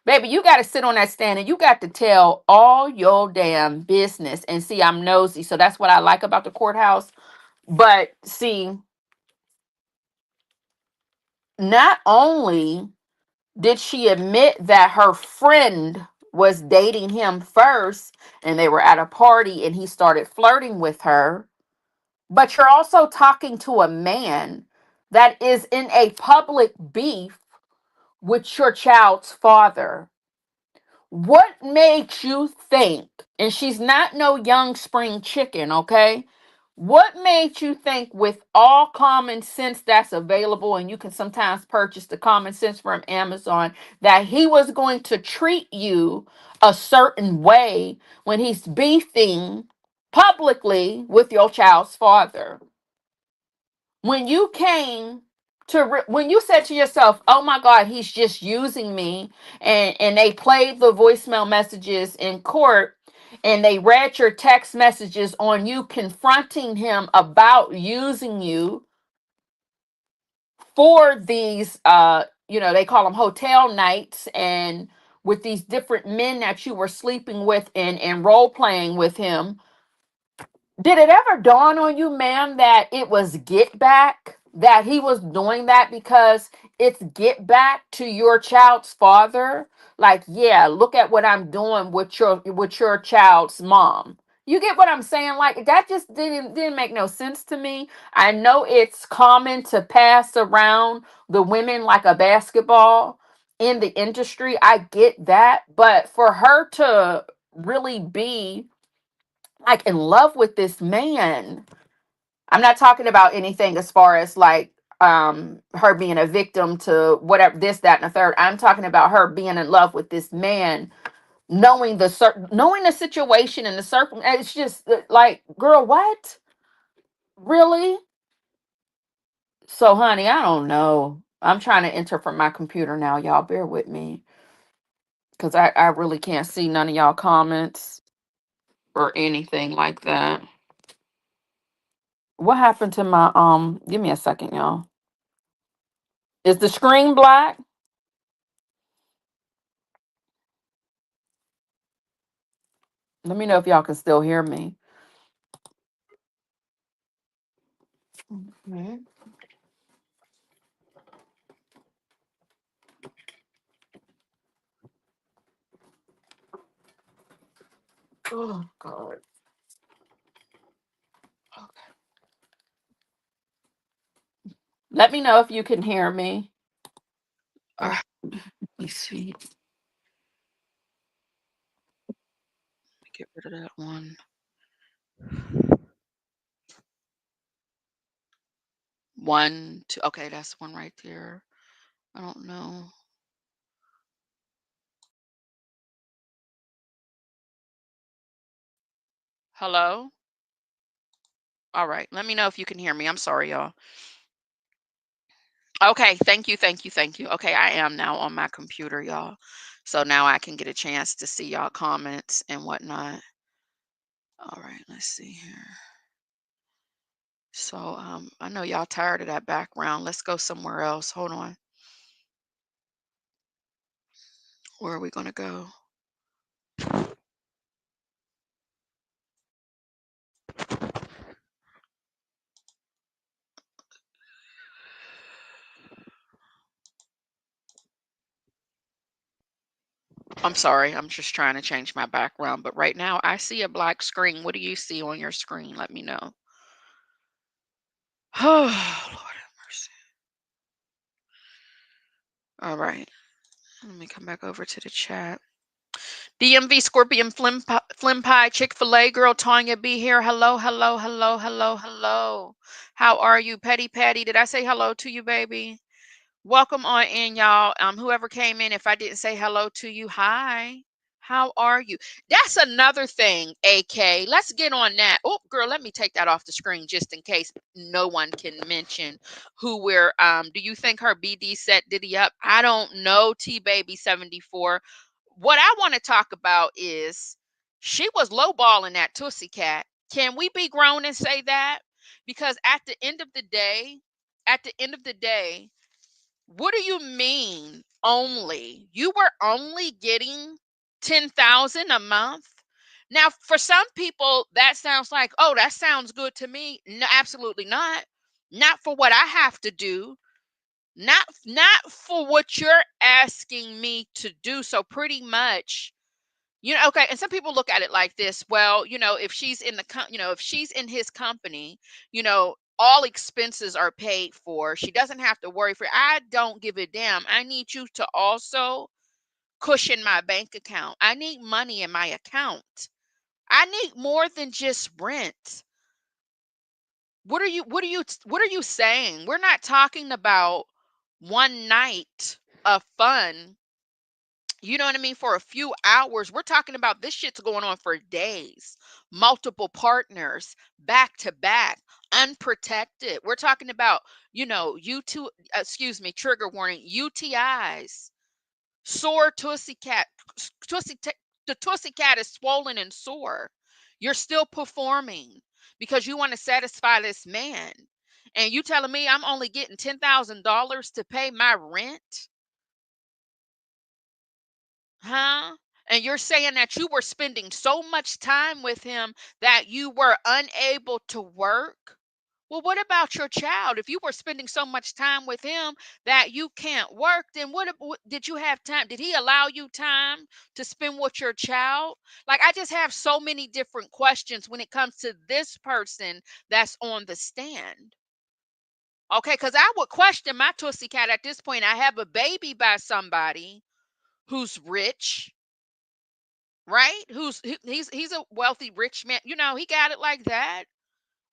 baby, you got to sit on that stand and you got to tell all your damn business. And see, I'm nosy. So that's what I like about the courthouse. But see, not only did she admit that her friend was dating him first and they were at a party and he started flirting with her, but you're also talking to a man that is in a public beef with your child's father. What makes you think, and she's not no young spring chicken, okay? What made you think, with all common sense that's available, and you can sometimes purchase the common sense from Amazon, that he was going to treat you a certain way when he's beefing publicly with your child's father? When you came when you said to yourself, oh my God, he's just using me, and they played the voicemail messages in court and they read your text messages on you confronting him about using you for these they call them hotel nights, and with these different men that you were sleeping with and role playing with him, did it ever dawn on you, ma'am, that it was get back? That he was doing that because it's get back to your child's father? Like, yeah, look at what I'm doing with your child's mom. You get what I'm saying? Like, that just didn't make no sense to me. I know it's common to pass around the women like a basketball in the industry. I get that, but for her to really be like in love with this man. I'm not talking about anything as far as like her being a victim to whatever, this, that, and the third. I'm talking about her being in love with this man, knowing the situation and the circum. It's just like, girl, what? Really? So, honey, I don't know. I'm trying to enter from my computer now. Y'all bear with me because I really can't see none of y'all comments or anything like that. What happened to my give me a second, y'all. Is the screen black? Let me know if y'all can still hear me. Mhm. Oh God. Okay. Let me know if you can hear me. Let me see. Get rid of that one. One, two. Okay, that's one right there. I don't know. Hello? All right. Let me know if you can hear me. I'm sorry, y'all. Okay. Thank you. Thank you. Thank you. Okay. I am now on my computer, y'all. So now I can get a chance to see y'all comments and whatnot. All right. Let's see here. So I know y'all tired of that background. Let's go somewhere else. Hold on. Where are we going to go? I'm sorry. I'm just trying to change my background. But right now I see a black screen. What do you see on your screen? Let me know. Oh, Lord have mercy. All right. Let me come back over to the chat. DMV Scorpion Flim Pie Chick-fil-A girl Tanya B here. Hello, hello, hello, hello, hello. How are you? Petty Patty. Did I say hello to you, baby? Welcome on in, y'all. Whoever came in, if I didn't say hello to you, hi. How are you? That's another thing, AK. Let's get on that. Oh, girl, let me take that off the screen just in case no one can mention who we're do you think her BD set Diddy up? I don't know, T Baby 74. What I want to talk about is she was lowballing that Tussie cat. Can we be grown and say that? Because at the end of the day, what do you mean only? You were only getting 10,000 a month? Now, for some people that sounds like, "Oh, that sounds good to me." No, absolutely not. Not for what I have to do. Not for what you're asking me to do. So pretty much, okay, and some people look at it like this. Well, if she's in if she's in his company, all expenses are paid for. She doesn't have to worry for. I don't give a damn. I need you to also cushion my bank account. I need money in my account. I need more than just rent. What are you saying? We're not talking about one night of fun, you know what I mean, for a few hours. We're talking about this shit's going on for days, multiple partners, back to back, unprotected. We're talking about, you two, excuse me, trigger warning, UTIs, sore tussie cat, tussie, the tussie cat is swollen and sore. You're still performing because you want to satisfy this man. And you telling me I'm only getting $10,000 to pay my rent? Huh? And you're saying that you were spending so much time with him that you were unable to work? Well, what about your child? If you were spending so much time with him that you can't work, then did you have time? Did he allow you time to spend with your child? Like, I just have so many different questions when it comes to this person that's on the stand. Okay, because I would question my Tussie cat at this point. I have a baby by somebody who's rich, right? He's a wealthy rich man. He got it like that.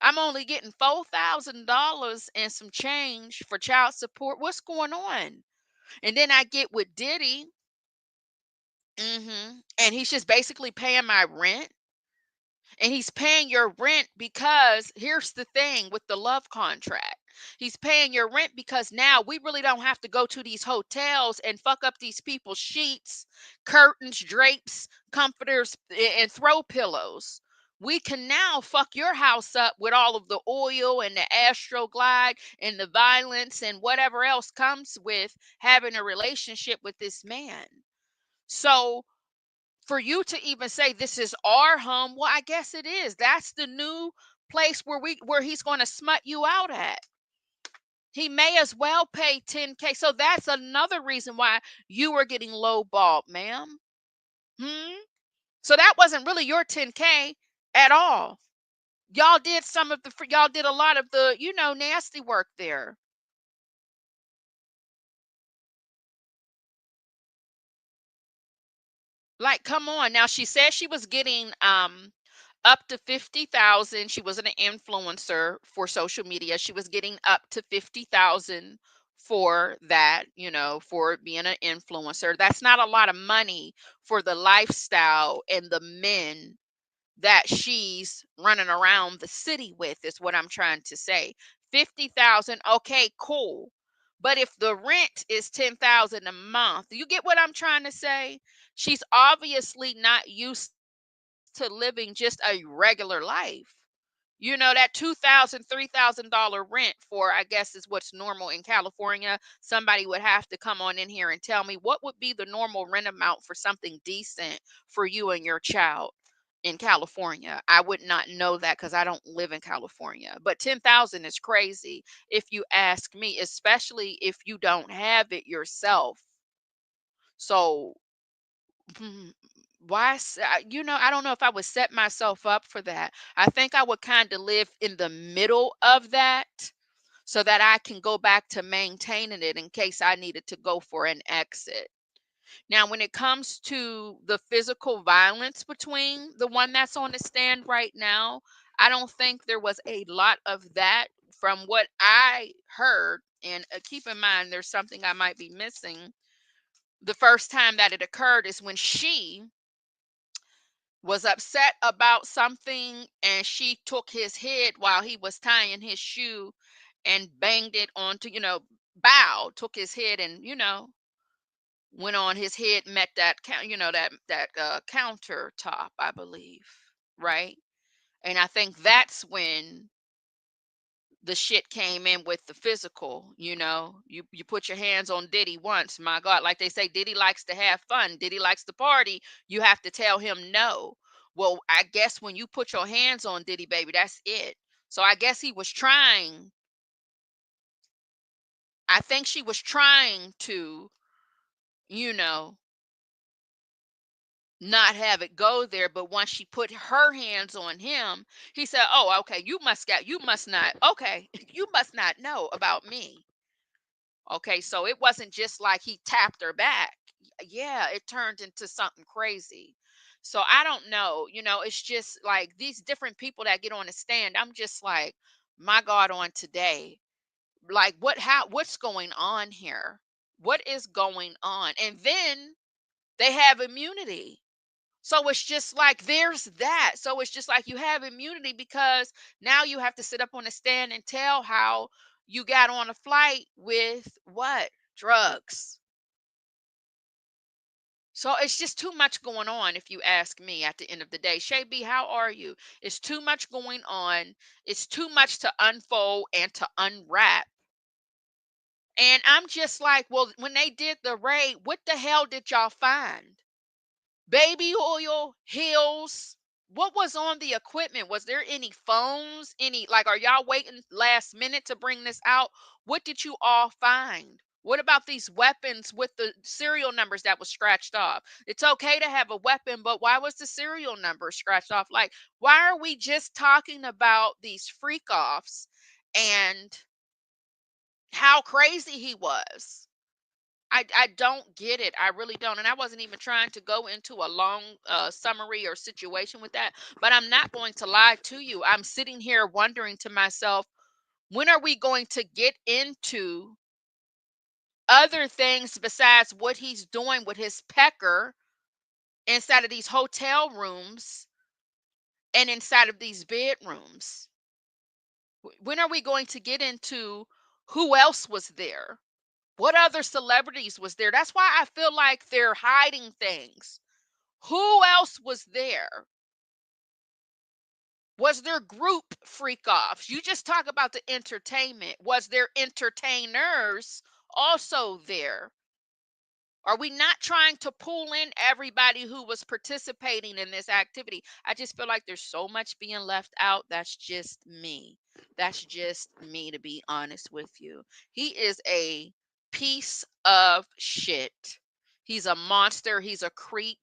I'm only getting $4,000 and some change for child support. What's going on? And then I get with Diddy, and he's just basically paying my rent. And he's paying your rent because here's the thing with the love contract. He's paying your rent because now we really don't have to go to these hotels and fuck up these people's sheets, curtains, drapes, comforters, and throw pillows. We can now fuck your house up with all of the oil and the astroglide and the violence and whatever else comes with having a relationship with this man. So for you to even say this is our home, well, I guess it is. That's the new place where he's going to smut you out at. He may as well pay 10K. So that's another reason why you were getting low balled, ma'am. Hmm? So that wasn't really your 10K at all. Y'all did y'all did a lot of the, nasty work there. Like, come on. Now she said she was getting up to 50,000. She was an influencer for social media. She was getting up to 50,000 for that, for being an influencer. That's not a lot of money for the lifestyle and the men that she's running around the city with, is what I'm trying to say. 50,000, okay, cool. But if the rent is 10,000 a month, you get what I'm trying to say? She's obviously not used to living just a regular life. That $2,000, $3,000 rent for, I guess, is what's normal in California. Somebody would have to come on in here and tell me what would be the normal rent amount for something decent for you and your child in California. I would not know that because I don't live in California. But 10,000 is crazy if you ask me, especially if you don't have it yourself. So, mm, I don't know if I would set myself up for that. I think I would kind of live in the middle of that so that I can go back to maintaining it in case I needed to go for an exit. Now, when it comes to the physical violence between the one that's on the stand right now, I don't think there was a lot of that from what I heard. And keep in mind, there's something I might be missing. The first time that it occurred is when she was upset about something and she took his head while he was tying his shoe and banged it onto, bow, took his head and, went on his head, met that that countertop, I believe, right? And I think that's when the shit came in with the physical. You put your hands on Diddy once, my God, like they say, Diddy likes to have fun, Diddy likes to party. You have to tell him no. Well, I guess when you put your hands on Diddy, baby, that's it. So I guess he was trying. I think she was trying to, you know not have it go there, but once she put her hands on him, he said, oh, okay, you must not, okay, you must not know about me. Okay, so it wasn't just like he tapped her back. Yeah, it turned into something crazy. So I don't know, it's just like these different people that get on the stand. I'm just like, my God, on today, like what's going on here? What is going on? And then they have immunity. So it's just like there's that. So it's just like you have immunity because now you have to sit up on the stand and tell how you got on a flight with what? Drugs. So it's just too much going on if you ask me at the end of the day. Shay B, how are you? It's too much going on. It's too much to unfold and to unwrap. And I'm just like, well, when they did the raid, what the hell did y'all find? Baby oil, heels. What was on the equipment? Was there any phones? Like, are y'all waiting last minute to bring this out? What did you all find? What about these weapons with the serial numbers that was scratched off? It's okay to have a weapon, but why was the serial number scratched off? Like, why are we just talking about these freak offs and how crazy he was? I don't get it. I really don't. And I wasn't even trying to go into a long summary or situation with that. But I'm not going to lie to you. I'm sitting here wondering to myself, when are we going to get into other things besides what he's doing with his pecker inside of these hotel rooms and inside of these bedrooms. When are we going to get into who else was there? What other celebrities was there? That's why I feel like they're hiding things. Who else was there? Was there group freak offs? You just talk about the entertainment. Was there entertainers also there? Are we not trying to pull in everybody who was participating in this activity? I just feel like there's so much being left out. That's just me. That's just me, to be honest with you. He is a piece of shit. He's a monster. He's a creep.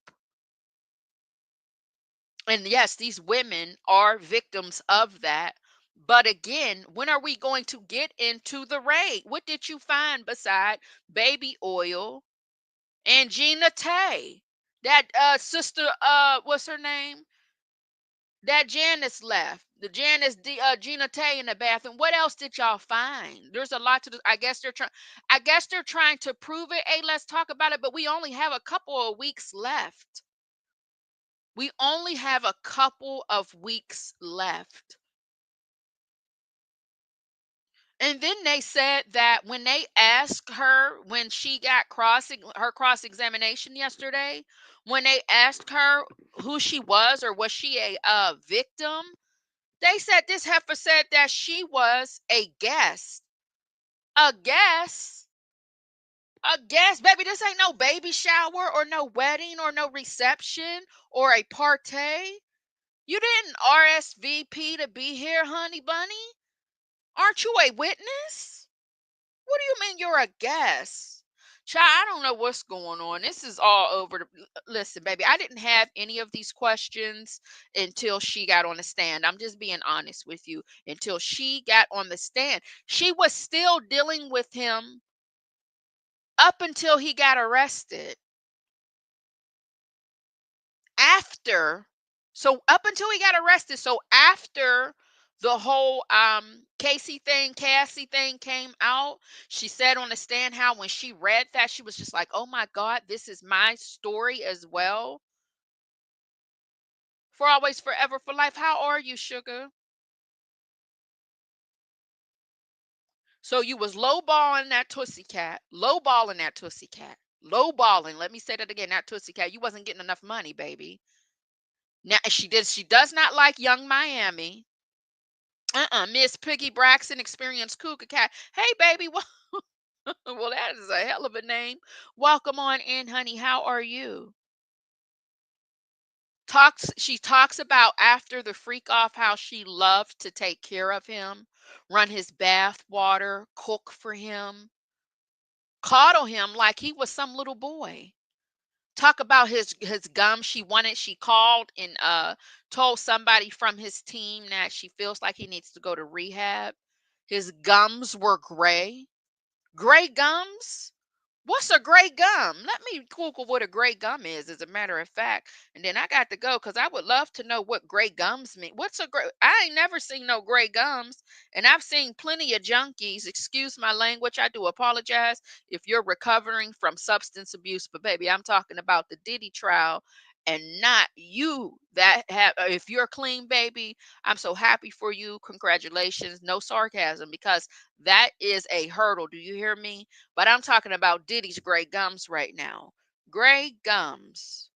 And yes, these women are victims of that. But again, when are we going to get into the raid? What did you find beside baby oil and Gina Tay? That sister, what's her name? That Janice left. The Gina Tay in the bathroom. What else did y'all find? There's a lot to do. I guess they're trying. I guess they're trying to prove it. Hey, let's talk about it. But we only have a couple of weeks left. We only have a couple of weeks left. And then they said that when they asked her, when she got her cross examination yesterday, when they asked her who she was or was she a victim, they said this heifer said that she was a guest. A guest? A guest, baby. This ain't no baby shower or no wedding or no reception or a party. You didn't RSVP to be here, honey bunny? Aren't you a witness? What do you mean you're a guest? Child, I don't know what's going on. This is all over the. Listen, baby, I didn't have any of these questions until she got on the stand. I'm just being honest with you. Until she got on the stand, she was still dealing with him up until he got arrested. After, so up until he got arrested, so after the whole Cassie thing came out, she said on the stand how when she read that she was just like, oh my god, this is my story as well. For always, forever, for life. How are you, sugar? So you was lowballing that tussy cat, lowballing that tussy cat, lowballing, let me say that again, that tussy cat. You wasn't getting enough money, baby. Now she does not like Young Miami. Miss Piggy Braxton, experienced cougar cat. Hey, baby. Well, that is a hell of a name. Welcome on in, honey. How are you? She talks about after the freak off how she loved to take care of him, run his bath water, cook for him, coddle him like he was some little boy. Talk about his gum. She called and told somebody from his team that she feels like he needs to go to rehab. His gums were gray. Gray gums? What's a gray gum? Let me Google what a gray gum is, as a matter of fact. And then I got to go because I would love to know what gray gums mean. What's a gray? I ain't never seen no gray gums. And I've seen plenty of junkies. Excuse my language. I do apologize if you're recovering from substance abuse. But baby, I'm talking about the Diddy trial and not you that have, if you're clean, baby, I'm so happy for you. Congratulations. No sarcasm, because that is a hurdle. Do you hear me? But I'm talking about Diddy's gray gums right now. Gray gums.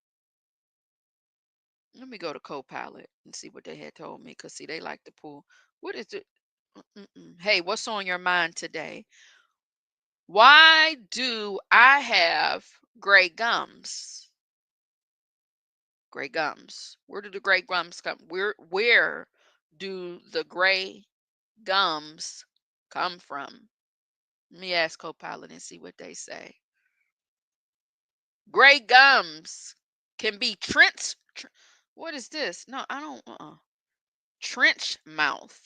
Let me go to Copilot and see what they had told me. Because, see, they like to pull. What is it? Hey, what's on your mind today? Why do I have gray gums? Gray gums. Where do the gray gums come? Where do the gray gums come from? Let me ask Copilot and see what they say. Gray gums can be what is this? No, I don't. Trench mouth,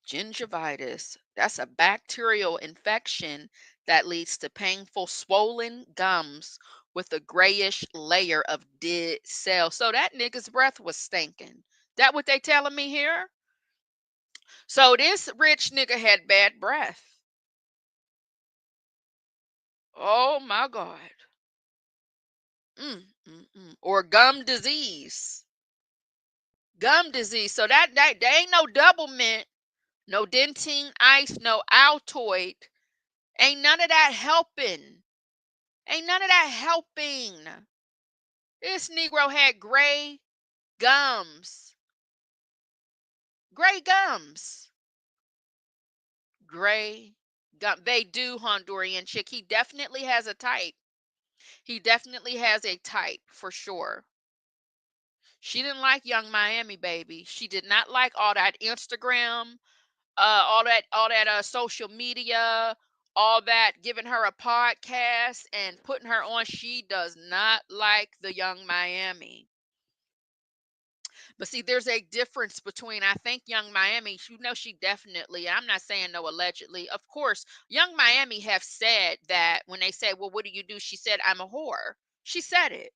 gingivitis. That's a bacterial infection that leads to painful, swollen gums with a grayish layer of dead cells. So that nigga's breath was stinking. That what they telling me here? So this rich nigga had bad breath. Oh my God. Or gum disease. Gum disease. So that there ain't no double mint, no dentine ice, no Altoid. Ain't none of that helping. Ain't none of that helping. This Negro had gray gums. Gray gums. Gray gum. They do, Honduran chick. He definitely has a type. He definitely has a type for sure. She didn't like Young Miami, baby. She did not like all that Instagram, all that social media, all that giving her a podcast and putting her on. She does not like the Young Miami. But see, there's a difference between, I think, Young Miami, you know, she definitely, I'm not saying no allegedly. Of course, Young Miami have said that when they say, well, what do you do? She said, I'm a whore. She said it.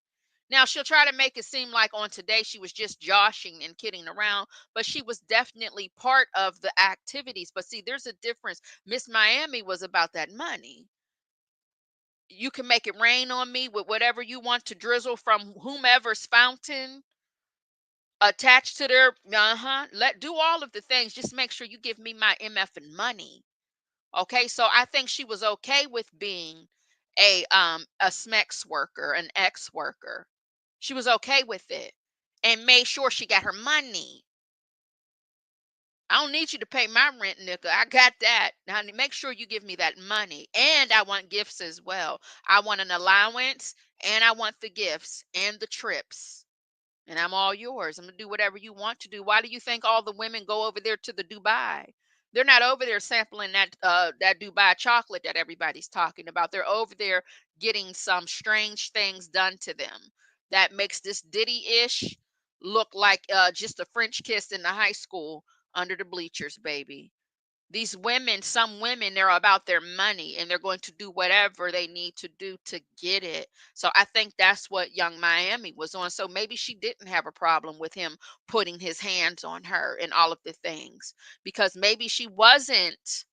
Now she'll try to make it seem like on Today she was just joshing and kidding around, but she was definitely part of the activities. But see, there's a difference. Miss Miami was about that money. You can make it rain on me with whatever you want to drizzle from whomever's fountain attached to their let do all of the things. Just make sure you give me my MF and money. Okay, so I think she was okay with being a SMEX worker, an ex worker. She was okay with it and made sure she got her money. I don't need you to pay my rent, nigga. I got that. Now make sure you give me that money. And I want gifts as well. I want an allowance and I want the gifts and the trips. And I'm all yours. I'm gonna do whatever you want to do. Why do you think all the women go over there to the Dubai? They're not over there sampling that Dubai chocolate that everybody's talking about. They're over there getting some strange things done to them that makes this Diddy-ish look like just a French kiss in the high school under the bleachers, baby. These women, some women, they're about their money and they're going to do whatever they need to do to get it. So I think that's what Young Miami was on. So maybe she didn't have a problem with him putting his hands on her and all of the things because maybe she wasn't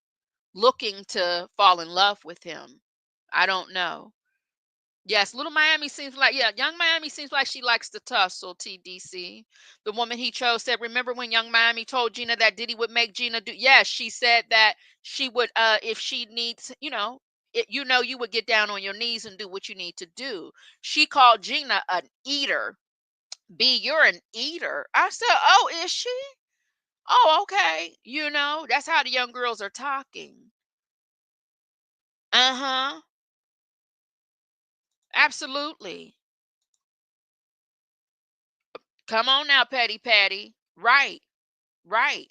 looking to fall in love with him. I don't know. Yes, Little Miami seems like, yeah, Young Miami seems like she likes to tussle, TDC. The woman he chose said, remember when Young Miami told Gina that Diddy would make Gina do? Yes, she said that she would, if she needs, you would get down on your knees and do what you need to do. She called Gina an eater. B, you're an eater. I said, oh, is she? Oh, okay. That's how the young girls are talking. Uh huh. Absolutely. Come on now, Petty Patty. Right. Right.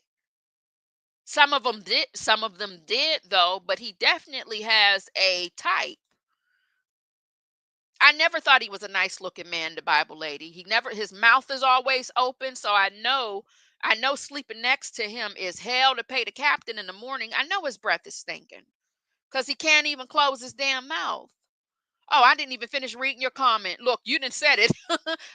Some of them did though, but he definitely has a type. I never thought he was a nice looking man, the Bible lady. He never his mouth is always open, so I know sleeping next to him is hell to pay the captain in the morning. I know his breath is stinking because he can't even close his damn mouth. Oh, I didn't even finish reading your comment. Look, you didn't said it.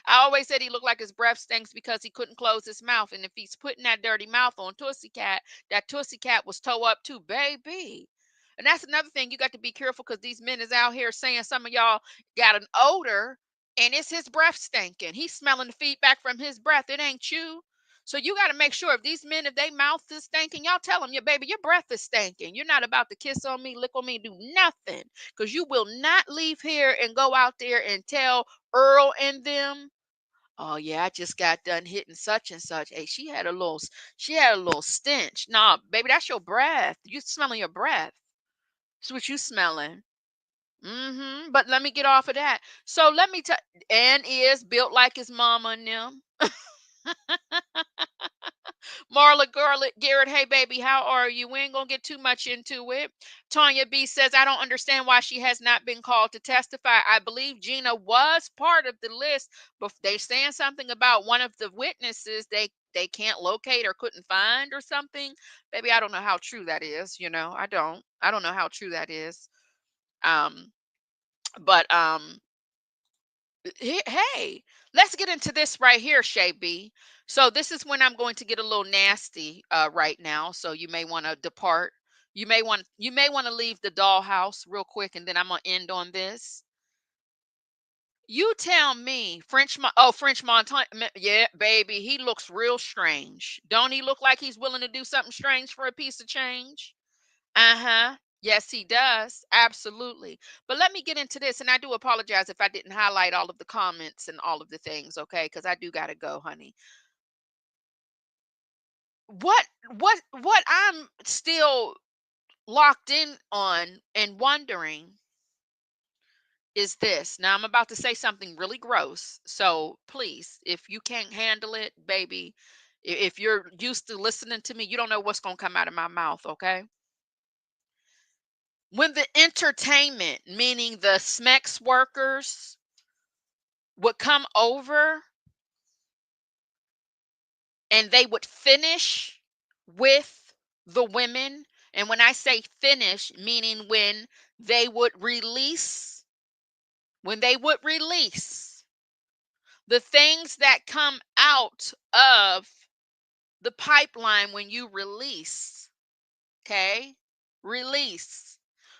I always said he looked like his breath stinks because he couldn't close his mouth. And if he's putting that dirty mouth on Tootsie Cat, that Tootsie Cat was toe up too, baby. And that's another thing you got to be careful because these men is out here saying some of y'all got an odor and it's his breath stinking. He's smelling the feedback from his breath. It ain't you. So you got to make sure if these men, if they mouth is stinking, y'all tell them, your baby, your breath is stinking. You're not about to kiss on me, lick on me, do nothing because you will not leave here and go out there and tell Earl and them, oh yeah, I just got done hitting such and such. Hey, she had a little stench. Nah, baby, that's your breath. You smelling your breath. That's what you smelling. But let me get off of that. So let me tell, and is built like his mama and them. Marla Garrett, hey baby, how are you? We ain't gonna get too much into it. Tanya B says, I don't understand why she has not been called to testify. I believe Gina was part of the list, but they saying something about one of the witnesses they can't locate or couldn't find or something. Baby, I don't know how true that is. I don't know how true that is. Um, but hey, let's get into this right here, Shay B. So this is when I'm going to get a little nasty right now. So you may want to depart. You may want to leave the dollhouse real quick, and then I'm gonna end on this. You tell me, French Montana, yeah, baby, he looks real strange. Don't he look like he's willing to do something strange for a piece of change? Uh-huh. Yes, he does. Absolutely. But let me get into this, and I do apologize if I didn't highlight all of the comments and all of the things, okay? Because I do gotta go, honey. What I'm still locked in on and wondering is this. Now I'm about to say something really gross. So please, if you can't handle it, baby, if you're used to listening to me, you don't know what's gonna come out of my mouth, okay? When the entertainment, meaning the SMEX workers, would come over and they would finish with the women. And when I say finish, meaning when they would release the things that come out of the pipeline when you release, okay? Release.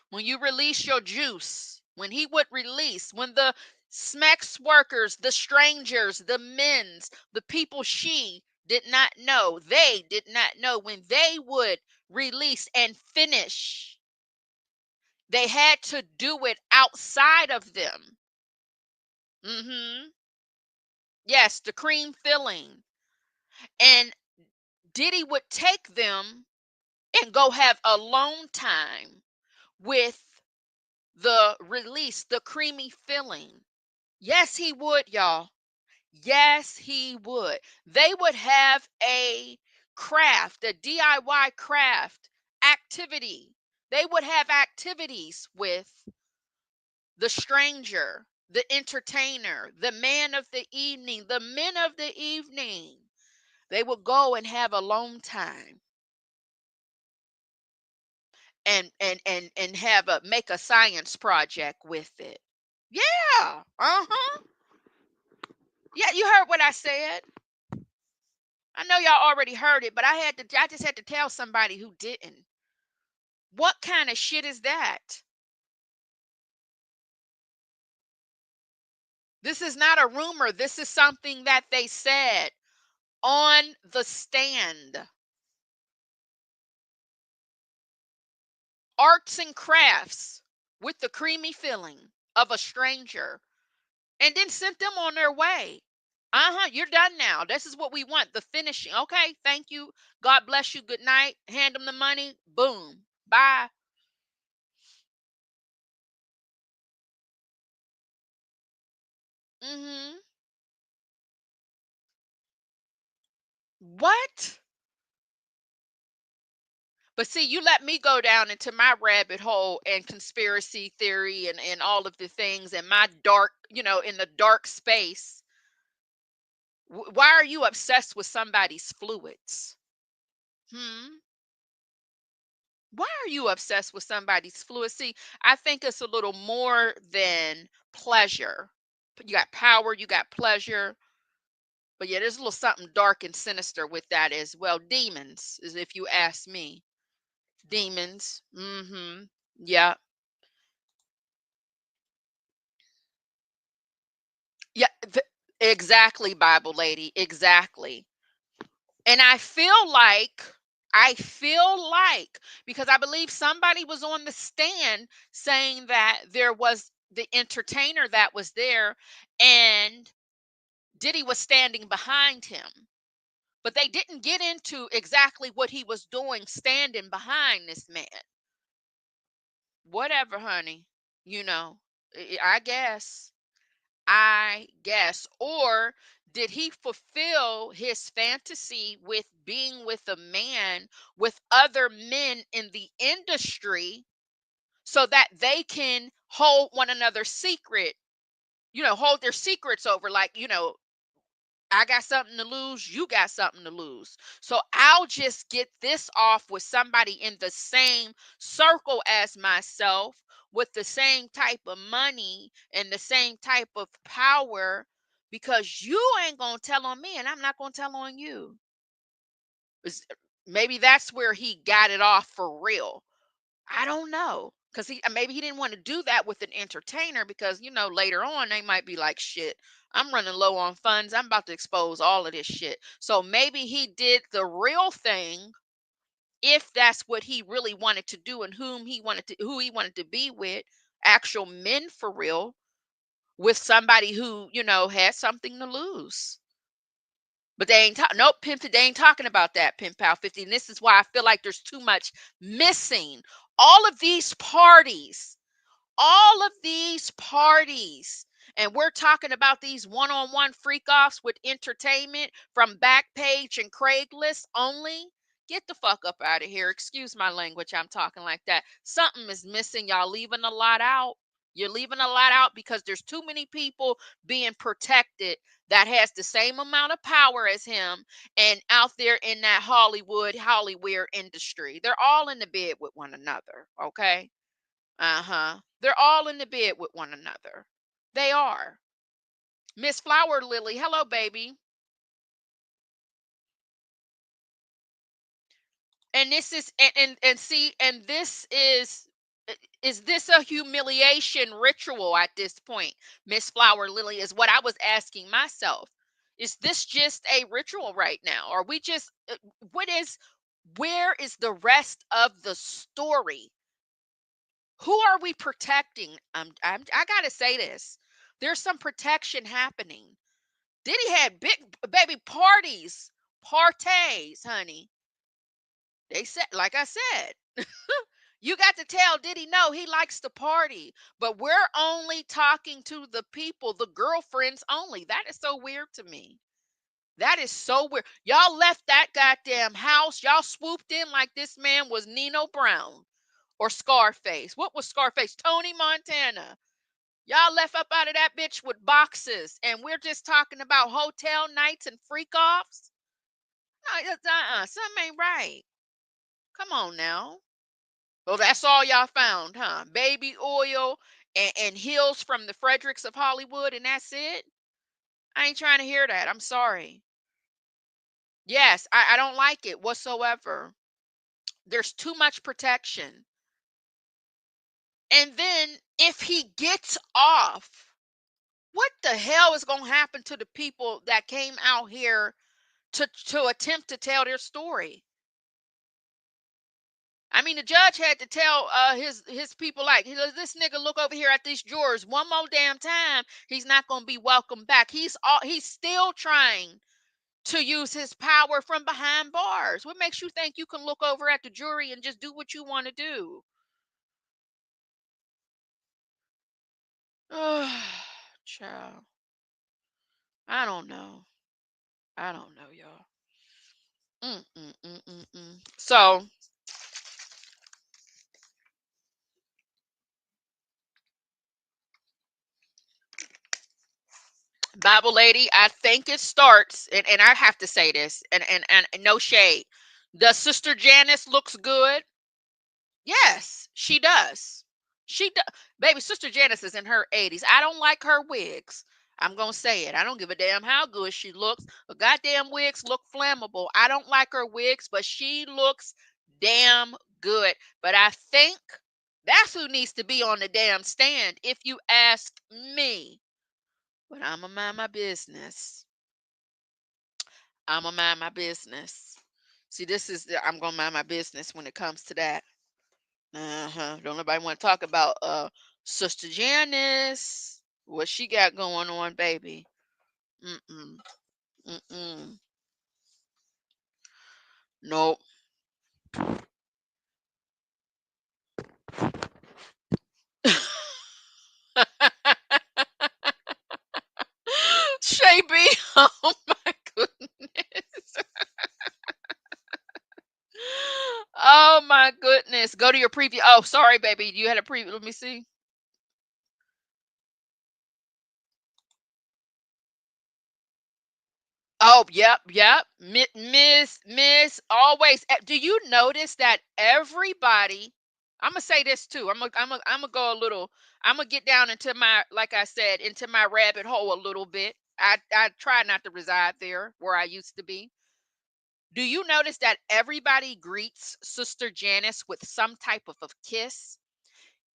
When you release your juice, when he would release, when the SMEX workers, the strangers, the men's, the people she did not know, they did not know, when they would release and finish, they had to do it outside of them. Yes, the cream filling. And Diddy would take them and go have alone time with the release, the creamy filling. Yes, he would, y'all. Yes, he would. They would have a craft, a DIY craft activity. They would have activities with the stranger, the entertainer, the man of the evening, the men of the evening. They would go and have alone time and have a make a science project with it. Yeah. Uh-huh. Yeah, you heard what I said. I know y'all already heard it, but I just had to tell somebody who didn't. What kind of shit is that? This is not a rumor. This is something that they said on the stand. Arts and crafts with the creamy filling of a stranger, and then sent them on their way. Uh-huh. You're done now. This is what we want. The finishing. Okay. Thank you. God bless you. Good night. Hand them the money. Boom. Bye. Mm-hmm. What? But see, you let me go down into my rabbit hole and conspiracy theory and all of the things and my dark, in the dark space. Why are you obsessed with somebody's fluids? Hmm. Why are you obsessed with somebody's fluid? See, I think it's a little more than pleasure. You got power, you got pleasure, but yeah, there's a little something dark and sinister with that as well. Demons, is if you ask me. Demons. Mm-hmm. Yeah. Yeah. Exactly, Bible lady. Exactly. And I feel like, because I believe somebody was on the stand saying that there was the entertainer that was there and Diddy was standing behind him. But they didn't get into exactly what he was doing standing behind this man. Whatever, honey. You know, I guess. I guess. Or did he fulfill his fantasy with being with a man with other men in the industry so that they can hold one another's secret, hold their secrets over, like, I got something to lose, you got something to lose. So I'll just get this off with somebody in the same circle as myself, with the same type of money and the same type of power, because you ain't going to tell on me and I'm not going to tell on you. Is- Maybe that's where he got it off for real. I don't know. because maybe he didn't want to do that with an entertainer, because later on they might be like, shit, I'm running low on funds, I'm about to expose all of this shit. So maybe he did the real thing, if that's what he really wanted to do, and who he wanted to be with, actual men for real, with somebody who had something to lose. But they ain't nope, pimp. They ain't talking about that, Pimp Pal 50. And this is why I feel like there's too much missing. All of these parties, all of these parties, and we're talking about these one-on-one freak offs with entertainment from Backpage and Craigslist only. Get the fuck up out of here. Excuse my language. I'm talking like that. Something is missing. Y'all leaving a lot out. You're leaving a lot out because there's too many people being protected that has the same amount of power as him, and out there in that Hollywood industry. They're all in the bed with one another, okay? Uh-huh. They're all in the bed with one another. They are. Miss Flower Lily, hello, baby. And this is and see, and this is this a humiliation ritual at this point? Miss Flower Lily, is what I was asking myself. Is this just a ritual right now? Are we just where is the rest of the story? Who are we protecting? I gotta say this. There's some protection happening. Diddy had big baby parties, honey. They said, like I said, you got to tell Diddy no, he likes to party, but we're only talking to the people, the girlfriends only. That is so weird to me. That is so weird. Y'all left that goddamn house. Y'all swooped in like this man was Nino Brown or Scarface. What was Scarface? Tony Montana. Y'all left up out of that bitch with boxes, and we're just talking about hotel nights and freak offs. No, something ain't right. Come on now. Well, that's all y'all found, huh? Baby oil and heels from the Fredericks of Hollywood, and that's it? I ain't trying to hear that. I'm sorry. Yes, I don't like it whatsoever. There's too much protection. And then if he gets off, what the hell is going to happen to the people that came out here to attempt to tell their story? I mean, the judge had to tell his people, like, this nigga look over here at these jurors one more damn time, he's not gonna be welcome back. He's still trying to use his power from behind bars. What makes you think you can look over at the jury and just do what you want to do? Child, I don't know. I don't know, y'all. So, Bible lady, I think it starts, and I have to say this, and no shade. Does Sister Janice looks good? Yes, she does. She does. Baby, Sister Janice is in her 80s. I don't like her wigs. I'm gonna say it. I don't give a damn how good she looks. Her goddamn wigs look flammable. I don't like her wigs, but she looks damn good. But I think that's who needs to be on the damn stand, if you ask me. But I'm gonna mind my business. I'm gonna mind my business. See, I'm gonna mind my business when it comes to that. Don't nobody want to talk about Sister Janice. What she got going on, baby? Mm-mm. Mm-mm. Nope. Shay B. Oh my goodness. Oh my goodness. Go to your preview. Oh, sorry, baby. You had a preview. Let me see. Oh, yep. Miss, always. Do you notice that everybody? I'm gonna say this too. I'm gonna go a little. I'm gonna get down into my, like I said, into my rabbit hole a little bit. I try not to reside there where I used to be. Do you notice that everybody greets Sister Janice with some type of a kiss?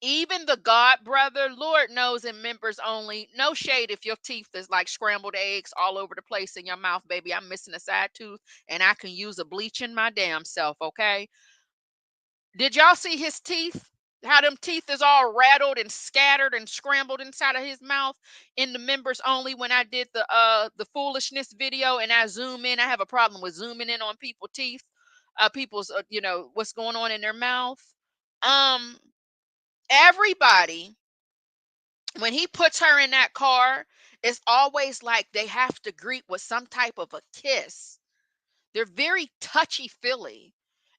Even the God brother, Lord knows, in members only. No shade if your teeth is like scrambled eggs all over the place in your mouth, baby. I'm missing a side tooth and I can use a bleaching my damn self, okay? Did y'all see his teeth? How them teeth is all rattled and scattered and scrambled inside of his mouth in the members only when I did the foolishness video and I zoom in. I have a problem with zooming in on people's teeth, people's what's going on in their mouth. Um Everybody, when he puts her in that car, it's always like they have to greet with some type of a kiss. They're very touchy feely.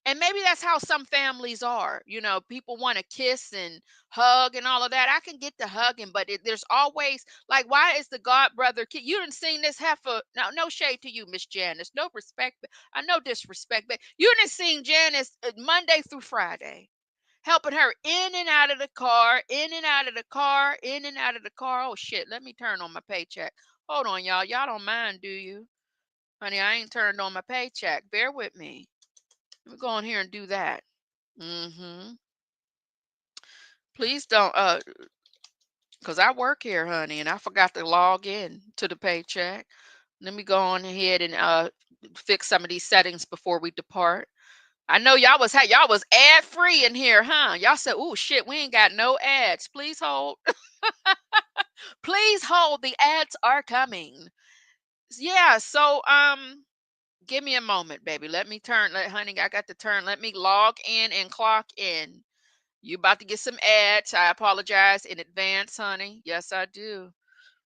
And maybe that's how some families are. People want to kiss and hug and all of that. I can get the hugging, but there's always like, why is the God brother? You didn't seen this heifer. No shade to you, Miss Janice. No respect. I know disrespect, but you didn't seen Janice Monday through Friday helping her in and out of the car, in and out of the car, in and out of the car. Oh shit, let me turn on my paycheck. Hold on, y'all. Y'all don't mind, do you? Honey, I ain't turned on my paycheck. Bear with me. Let me go in here and do that. Mm-hmm. Please don't because I work here, honey, and I forgot to log in to the paycheck. Let me go on ahead and fix some of these settings before we depart. I know y'all was ad free in here, huh? Y'all said, "Oh shit, we ain't got no ads." Please hold. Please hold. The ads are coming. Yeah. So give me a moment, baby. Let me honey, I got to turn. Let me log in and clock in. You about to get some ads. I apologize in advance, honey. Yes, I do.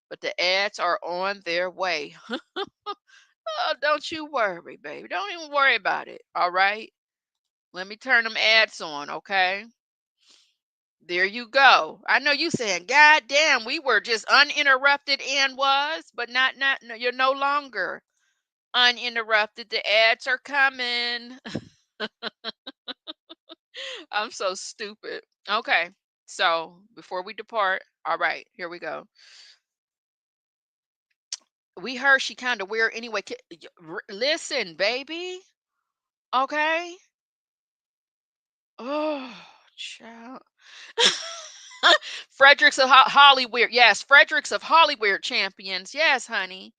But the ads are on their way. Oh, don't you worry, baby. Don't even worry about it. All right. Let me turn them ads on, okay? There you go. I know you saying, God damn, we were just uninterrupted and was, but not no, you're no longer uninterrupted. The ads are coming. I'm so stupid. Okay. So before we depart, all right, here we go. We heard she kind of weird anyway. Listen, baby. Okay. Oh, child. Fredericks of Hollywood. Yes, Fredericks of Hollywood champions. Yes, honey.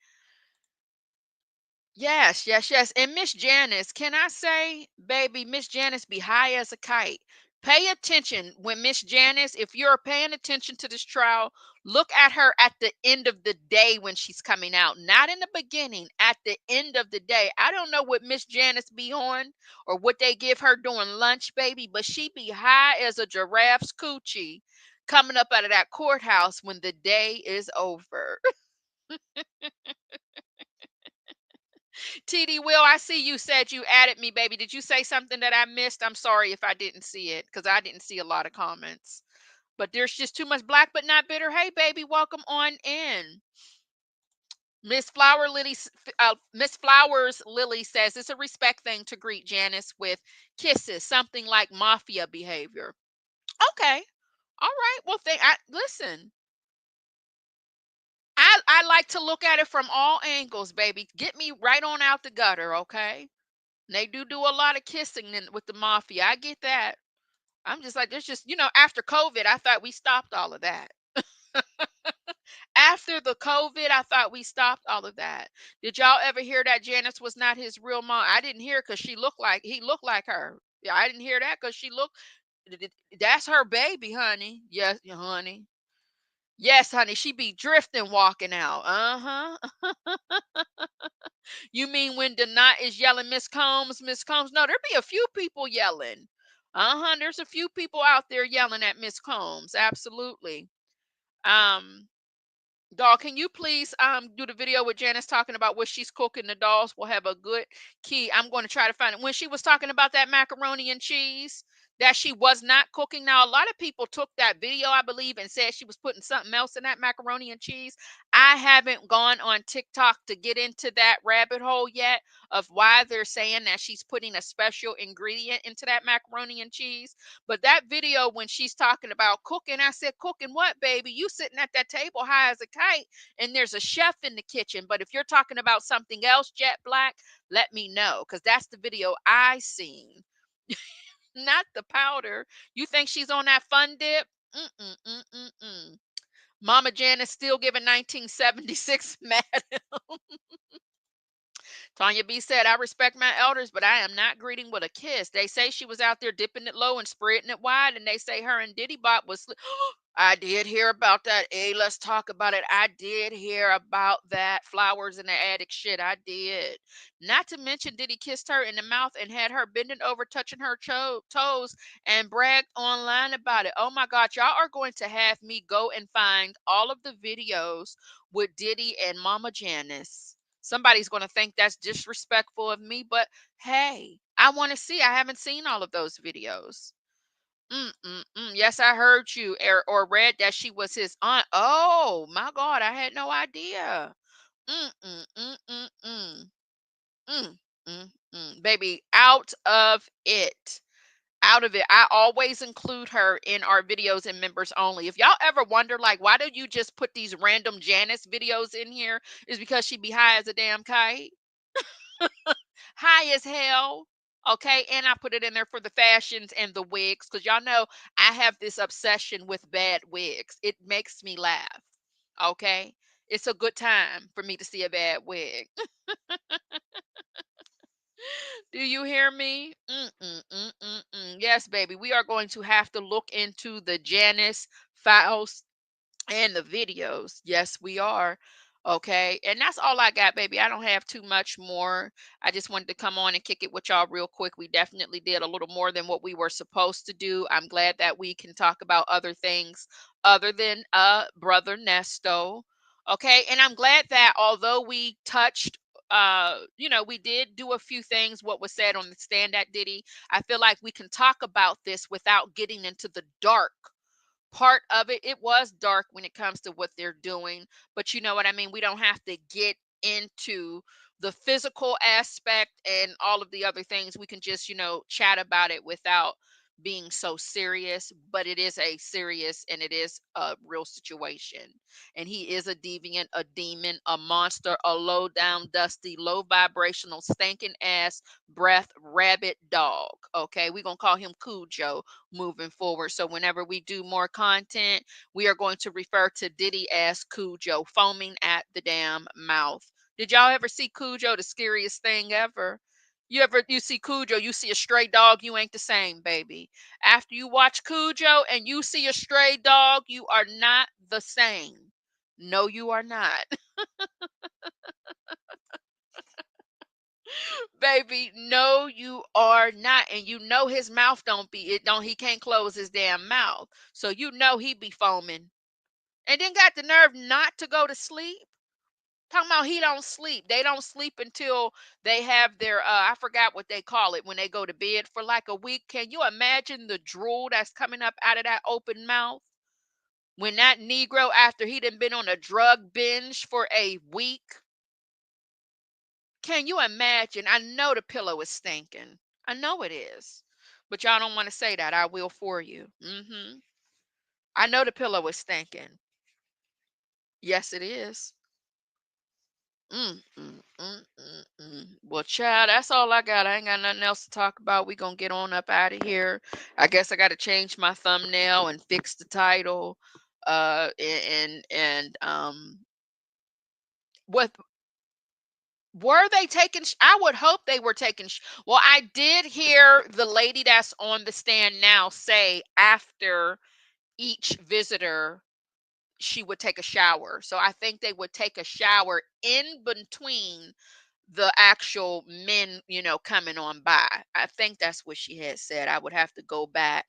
Yes, yes, yes. And Miss Janice, can I say, baby, Miss Janice be high as a kite. Pay attention when Miss Janice, if you're paying attention to this trial, look at her at the end of the day when she's coming out, not in the beginning, at the end of the day. I don't know what Miss Janice be on or what they give her during lunch, baby, but she be high as a giraffe's coochie coming up out of that courthouse when the day is over. TD Will, I see you said you added me, baby. Did you say something that I missed? I'm sorry if I didn't see it because I didn't see a lot of comments. But there's just too much black but not bitter. Hey, baby, welcome on in. Miss Flowers Lily says it's a respect thing to greet Janice with kisses, something like mafia behavior. Okay, all right. Well, listen. I like to look at it from all angles, baby. Get me right on out the gutter, okay? They do a lot of kissing with the mafia. I get that. I'm just like, there's just, after COVID, I thought we stopped all of that. After the COVID, I thought we stopped all of that. Did y'all ever hear that Janice was not his real mom? I didn't hear because he looked like her. Yeah, I didn't hear that because that's her baby, honey. Yes, honey. Yes, honey. She be drifting walking out. Uh-huh. You mean when Denat is yelling, Miss Combs, Miss Combs? No, there be a few people yelling. Uh-huh. There's a few people out there yelling at Miss Combs. Absolutely. Um, Doll, can you please do the video with Janice talking about what she's cooking? The dolls will have a good key. I'm going to try to find it. When she was talking about that macaroni and cheese that she was not cooking. Now, a lot of people took that video, I believe, and said she was putting something else in that macaroni and cheese. I haven't gone on TikTok to get into that rabbit hole yet of why they're saying that she's putting a special ingredient into that macaroni and cheese. But that video when she's talking about cooking, I said, cooking what, baby? You sitting at that table high as a kite, and there's a chef in the kitchen. But if you're talking about something else, Jet Black, let me know because that's the video I seen. Not the powder. You think she's on that fun dip? Mm-mm-mm-mm-mm. Mama Jan is still giving 1976 mad. Tanya B said, I respect my elders, but I am not greeting with a kiss. They say she was out there dipping it low and spreading it wide, and they say her and Diddy Bop was. I did hear about that. Hey, let's talk about it. I did hear about that. Flowers in the attic shit. I did. Not to mention, Diddy kissed her in the mouth and had her bending over, touching her toes, and bragged online about it. Oh my God, y'all are going to have me go and find all of the videos with Diddy and Mama Janice. Somebody's going to think that's disrespectful of me, but hey, I want to see. I haven't seen all of those videos. Mm-mm-mm. Yes, I heard you or read that she was his aunt. Oh my God, I had no idea. Mm-mm-mm-mm-mm. Mm-mm-mm. Baby, out of it. Out of it. I always include her in our videos and members only. If y'all ever wonder, like, why do you just put these random Janice videos in here? Is because she be high as a damn kite. High as hell. Okay. And I put it in there for the fashions and the wigs because y'all know I have this obsession with bad wigs. It makes me laugh. Okay. It's a good time for me to see a bad wig. Do you hear me? Mm-mm-mm-mm-mm. Yes, baby. We are going to have to look into the Janice files and the videos. Yes, we are. Okay. And that's all I got, baby. I don't have too much more. I just wanted to come on and kick it with y'all real quick. We definitely did a little more than what we were supposed to do. I'm glad that we can talk about other things other than brother Nesto. Okay. And I'm glad that although we touched we did do a few things what was said on the stand at Diddy. I feel like we can talk about this without getting into the dark part of it. It was dark when it comes to what they're doing, but you know what I mean? We don't have to get into the physical aspect and all of the other things. We can just, chat about it without being so serious, but it is a serious and it is a real situation. And he is a deviant, a demon, a monster, a low down, dusty, low vibrational, stinking ass breath rabbit dog. Okay, we're gonna call him Cujo moving forward. So whenever we do more content, we are going to refer to Diddy as Cujo, foaming at the damn mouth. Did y'all ever see Cujo, the scariest thing ever? You see Cujo, you see a stray dog, you ain't the same, baby. After you watch Cujo and you see a stray dog, you are not the same. No, you are not. Baby, no, you are not. And you know his mouth don't be it don't he can't close his damn mouth. So you know he be foaming. And then got the nerve not to go to sleep. Talking about he don't sleep. They don't sleep until they have their I forgot what they call it when they go to bed for like a week. Can you imagine the drool that's coming up out of that open mouth? When that Negro, after he done been on a drug binge for a week, can you imagine? I know the pillow is stinking. I know it is. But y'all don't want to say that. I will for you. I know the pillow is stinking. Yes, it is. Well, child, that's all I got. I ain't got nothing else to talk about. We gonna get on up out of here. I guess I got to change my thumbnail and fix the title. What were they taking? I would hope they were taking. Well, I did hear the lady that's on the stand now say after each visitor, she would take a shower. So I think they would take a shower in between the actual men, coming on by. I think that's what she had said. I would have to go back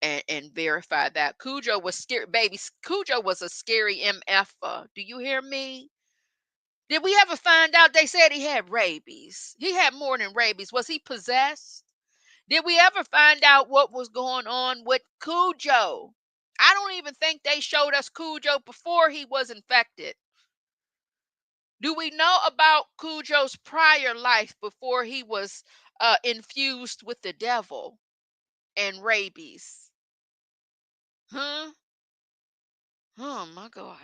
and verify that. Cujo was scary, baby. Cujo was a scary MF. Do you hear me? Did we ever find out they said he had rabies? He had more than rabies. Was he possessed? Did we ever find out what was going on with Cujo? I don't even think they showed us Cujo before he was infected. Do we know about Cujo's prior life before he was infused with the devil and rabies? Huh? Oh my God.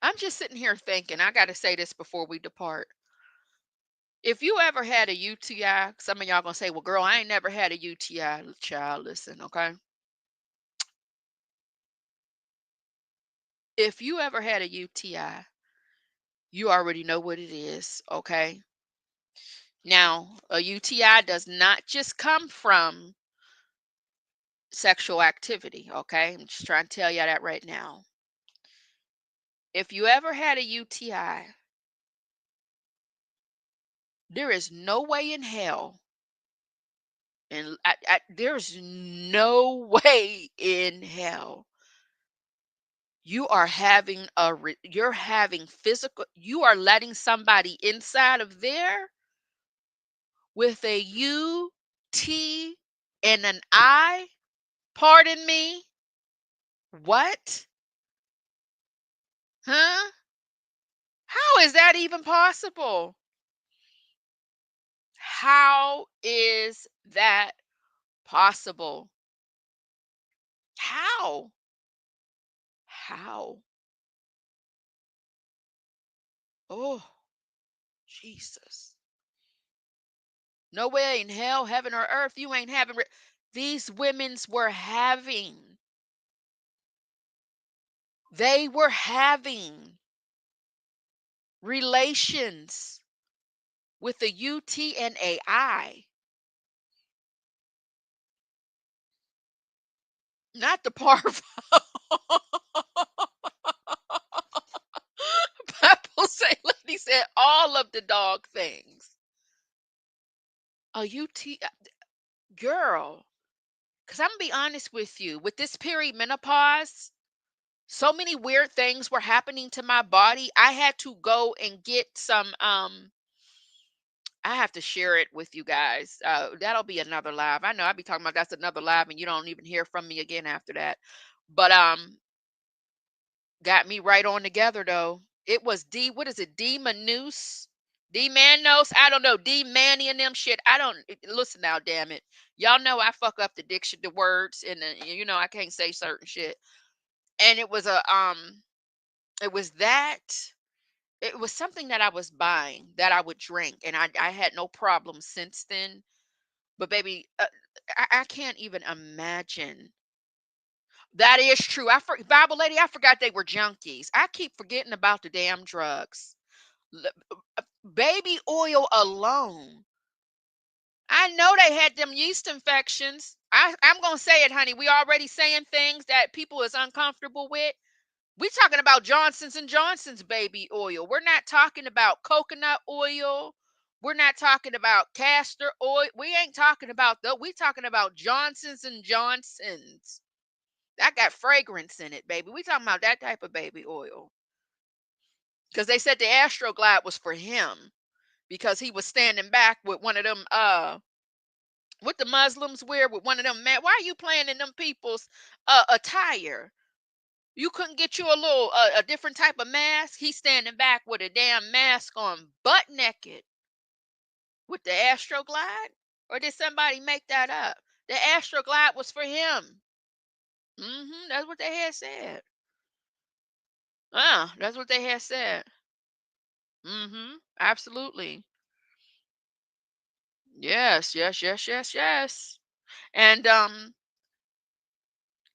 I'm just sitting here thinking, I got to say this before we depart. If you ever had a UTI, some of y'all gonna say, well, girl, I ain't never had a UTI. Child, listen, okay? If you ever had a UTI, you already know what it is, okay? Now, a UTI does not just come from sexual activity, okay? I'm just trying to tell you that right now. If you ever had a UTI, there is no way in hell, and there's no way in hell you are having you're having physical, you are letting somebody inside of there with a U, T, and an I. Pardon me. What? Huh? How is that even possible? How is that possible? How? How? Oh, Jesus. No way in hell, heaven, or earth you ain't having. These women's were having. They were having relations with a UT and a I. Not the parvo. Bible say, lady said all of the dog things. A UT, girl. Because I'm going to be honest with you, with this perimenopause, so many weird things were happening to my body. I had to go and get some, I have to share it with you guys. That'll be another live. I know I'll be talking about that's another live and you don't even hear from me again after that. But got me right on together though. It was what is it? D Manus? D Manos? I don't know. D Manny and them shit. I don't listen now, damn it. Y'all know I fuck up the diction, the words, and I can't say certain shit. And it was that. It was something that I was buying that I would drink, and I had no problem since then. But baby, I can't even imagine. That is true. Bible lady, I forgot they were junkies. I keep forgetting about the damn drugs. Baby oil alone. I know they had them yeast infections. I'm gonna say it, honey. We already saying things that people is uncomfortable with. We talking about Johnson's and Johnson's baby oil. We're not talking about coconut oil. We're not talking about castor oil. We ain't talking about though. We talking about Johnson's and Johnson's. That got fragrance in it, baby. We talking about that type of baby oil. Because they said the Astroglide was for him because he was standing back with one of them what the Muslims wear with one of them man. Why are you playing in them people's attire? You couldn't get you a little a different type of mask. He's standing back with a damn mask on, butt naked, with the Astroglide. Or did somebody make that up? The Astroglide was for him. That's what they had said. That's what they had said. Absolutely. Yes, yes, yes, yes, yes. And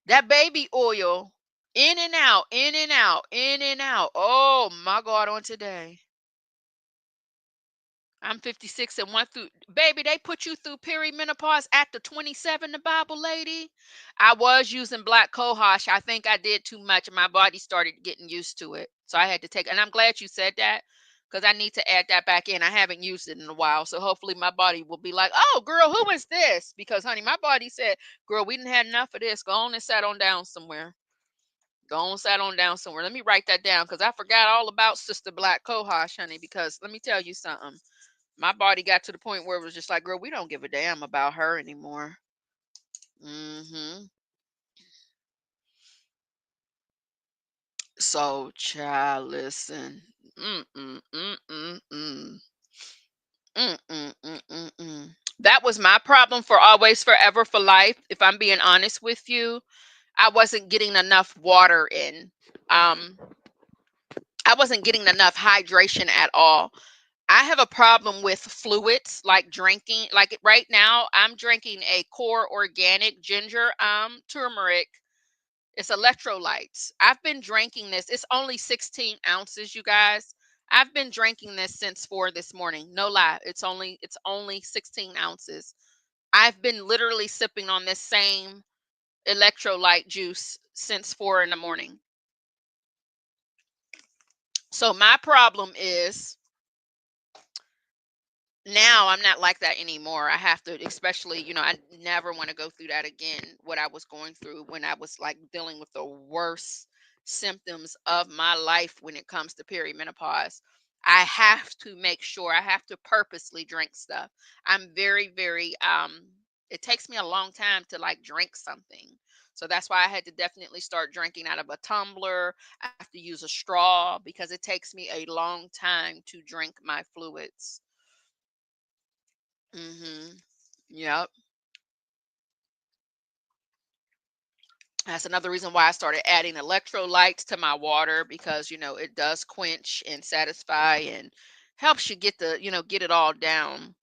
that baby oil, in and out, in and out, in and out. Oh my God, on today. I'm 56 and went through, baby, they put you through perimenopause at the 27, the Bible lady. I was using black cohosh. I think I did too much and my body started getting used to it. So I had to take, and I'm glad you said that because I need to add that back in. I haven't used it in a while. So hopefully my body will be like, oh, girl, who is this? Because, honey, my body said, girl, we didn't have enough of this. Go on and sat on down somewhere. Go on, sat on down somewhere. Let me write that down because I forgot all about Sister Black Cohosh, honey, because let me tell you something. My body got to the point where it was just like, girl, we don't give a damn about her anymore. So, child, listen. Mm, mm, mm, mm, mm. Mm, mm, mm, mm, mm. That was my problem for always, forever, for life. If I'm being honest with you, I wasn't getting enough water in. I wasn't getting enough hydration at all. I have a problem with fluids, like drinking. Like right now, I'm drinking a core organic ginger turmeric. It's electrolytes. I've been drinking this. It's only 16 ounces, you guys. I've been drinking this since 4 this morning. No lie. It's only 16 ounces. I've been literally sipping on this same electrolyte juice since 4 in the morning. So my problem is now I'm not like that anymore. I have to, especially, I never want to go through that again. What I was going through when I was like dealing with the worst symptoms of my life when it comes to perimenopause. I have to make sure, I have to purposely drink stuff. I'm very, very, it takes me a long time to like drink something. So that's why I had to definitely start drinking out of a tumbler. I have to use a straw because it takes me a long time to drink my fluids. Mhm. Yep. That's another reason why I started adding electrolytes to my water because, it does quench and satisfy and helps you get it all down.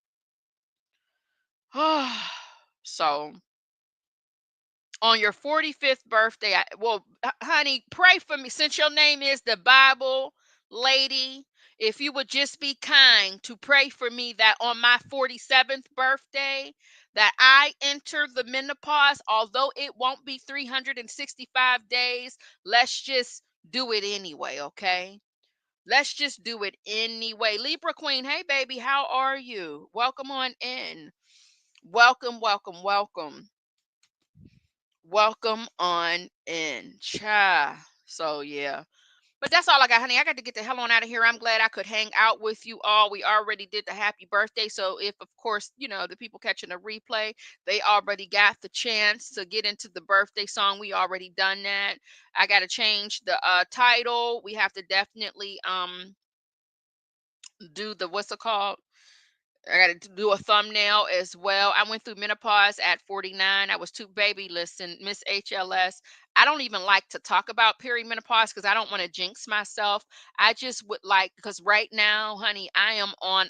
So, on your 45th birthday, honey, pray for me since your name is the Bible lady. If you would just be kind to pray for me that on my 47th birthday that I enter the menopause, although it won't be 365 days, let's just do it anyway, okay? Let's just do it anyway. Libra Queen, hey baby, how are you? Welcome on in. Welcome, welcome, welcome. Welcome on in, cha. So yeah, but that's all I got, honey. I got to get the hell on out of here. I'm glad I could hang out with you all. We already did the happy birthday, so if of course the people catching the replay, they already got the chance to get into the birthday song. We already done that. I got to change the title. We have to definitely do the what's it called? I got to do a thumbnail as well. I went through menopause at 49. I was too baby. Listen, Miss HLS. I don't even like to talk about perimenopause because I don't want to jinx myself. I just would like because right now, honey, I am on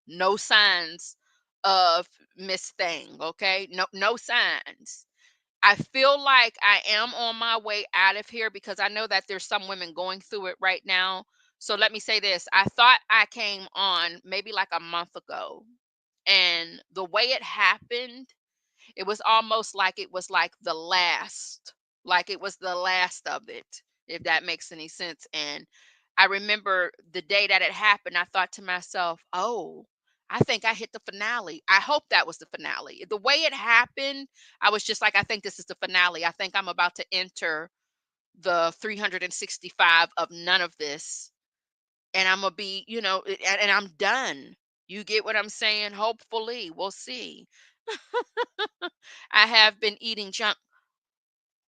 no signs of Miss Thing. Okay, no signs. I feel like I am on my way out of here because I know that there's some women going through it right now. So let me say this. I thought I came on maybe like a month ago. And the way it happened, it was almost like it was the last of it, if that makes any sense. And I remember the day that it happened, I thought to myself, oh, I think I hit the finale. I hope that was the finale. The way it happened, I was just like, I think this is the finale. I think I'm about to enter the 365 of none of this. And I'm going to be, and I'm done. You get what I'm saying? Hopefully, we'll see. I have been eating junk.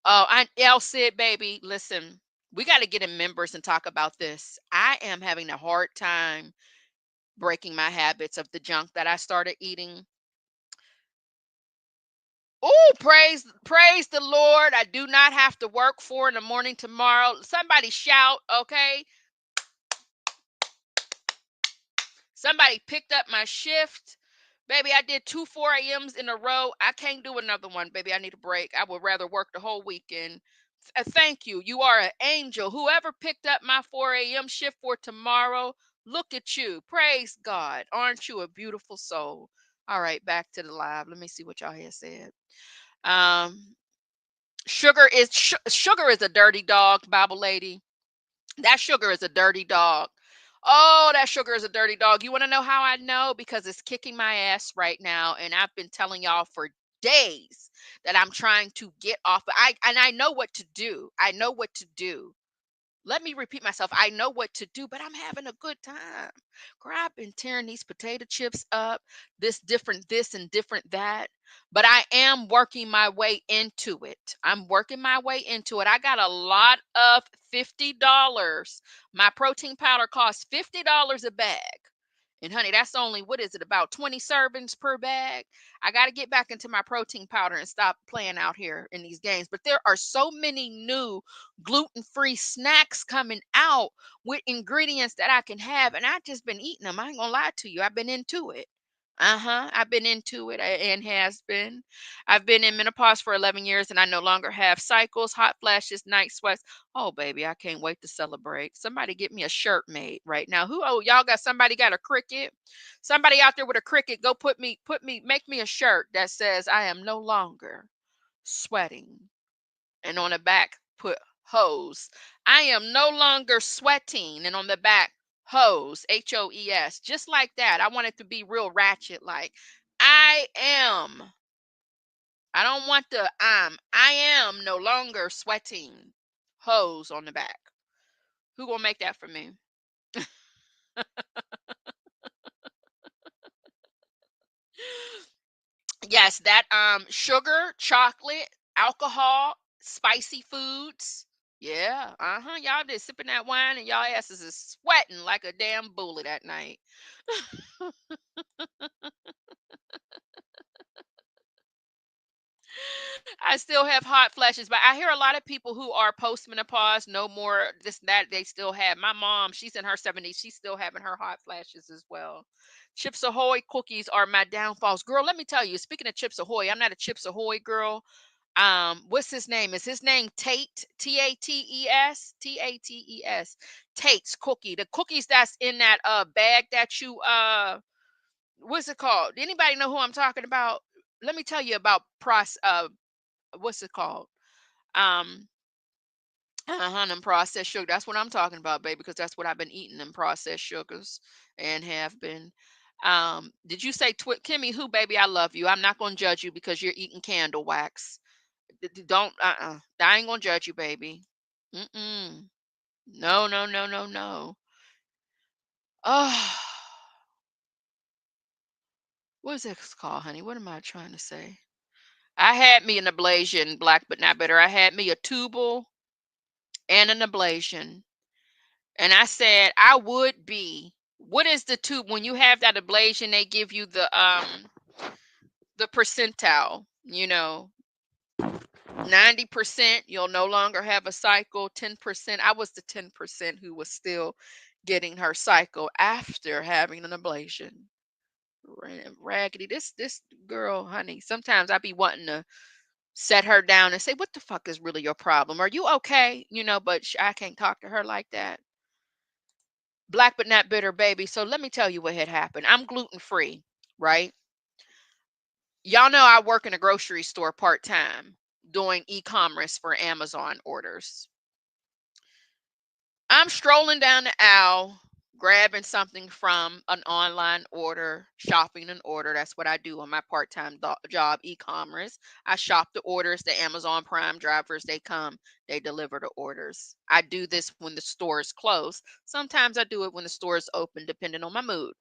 Oh, El Cid, baby, listen, we got to get in members and talk about this. I am having a hard time breaking my habits of the junk that I started eating. Oh, praise the Lord. I do not have to work 4 in the morning tomorrow. Somebody shout, okay? Somebody picked up my shift. Baby, I did two 4 a.m.s in a row. I can't do another one, baby. I need a break. I would rather work the whole weekend. Thank you. You are an angel. Whoever picked up my 4 a.m. shift for tomorrow, look at you. Praise God. Aren't you a beautiful soul? All right, back to the live. Let me see what y'all here said. Um, sugar is a dirty dog, Bible lady. That sugar is a dirty dog. Oh, that sugar is a dirty dog. You want to know how I know? Because it's kicking my ass right now, and I've been telling y'all for days that I'm trying to get off. I know what to do. I know what to do. Let me repeat myself. I know what to do, but I'm having a good time. Girl, I've been tearing these potato chips up, this and different that. But I am working my way into it. I'm working my way into it. I got a lot of $50. My protein powder costs $50 a bag. And honey, that's only, what is it, about 20 servings per bag? I got to get back into my protein powder and stop playing out here in these games. But there are so many new gluten-free snacks coming out with ingredients that I can have. And I've just been eating them. I ain't gonna lie to you. I've been into it. I've been into it and has been. I've been in menopause for 11 years and I no longer have cycles, hot flashes, night sweats. Oh, baby, I can't wait to celebrate. Somebody get me a shirt made right now. Who, oh, y'all got somebody got a cricket? Somebody out there with a cricket, go make me a shirt that says I am no longer sweating. And on the back, put hose. I am no longer sweating. And on the back, hose, HOES. Just like that. I want it to be real ratchet. Like, I am. I don't want the I am no longer sweating. Hose on the back. Who gonna make that for me? Yes, that sugar, chocolate, alcohol, spicy foods. Yeah, Y'all just sipping that wine and y'all asses is sweating like a damn bullet at night. I still have hot flashes, but I hear a lot of people who are postmenopause, no more this that they still have. My mom, she's in her 70s, she's still having her hot flashes as well. Chips Ahoy cookies are my downfalls. Girl, let me tell you, speaking of Chips Ahoy, I'm not a Chips Ahoy girl. What's his name? Is his name Tate? Tates? Tates. Tate's cookie. The cookies that's in that bag that you what's it called? Anybody know who I'm talking about? Let me tell you about what's it called? Um, them processed sugar. That's what I'm talking about, baby, because that's what I've been eating, them processed sugars, and have been. Did you say Kimmy? Who, baby? I love you. I'm not gonna judge you because you're eating candle wax. Don't. I ain't gonna judge you, baby. Mm-mm. No, no, no, no, no. Oh, what is this called, honey? What am I trying to say? I had me an ablation, black but not bitter. I had me a tubal and an ablation. And I said I would be. What is the tube when you have that ablation? They give you the percentile. 90% you'll no longer have a cycle. 10%. I was the 10% who was still getting her cycle after having an ablation. Raggedy. This girl, honey. Sometimes I be wanting to set her down and say, "What the fuck is really your problem? Are you okay?" But I can't talk to her like that. Black but not bitter, baby. So let me tell you what had happened. I'm gluten free, right? Y'all know I work in a grocery store part time doing e-commerce for Amazon orders. I'm strolling down the aisle, grabbing something from an online order, shopping an order. That's what I do on my part-time job, e-commerce. I shop the orders, the Amazon Prime drivers, they come, they deliver the orders. I do this when the store is closed. Sometimes I do it when the store is open, depending on my mood.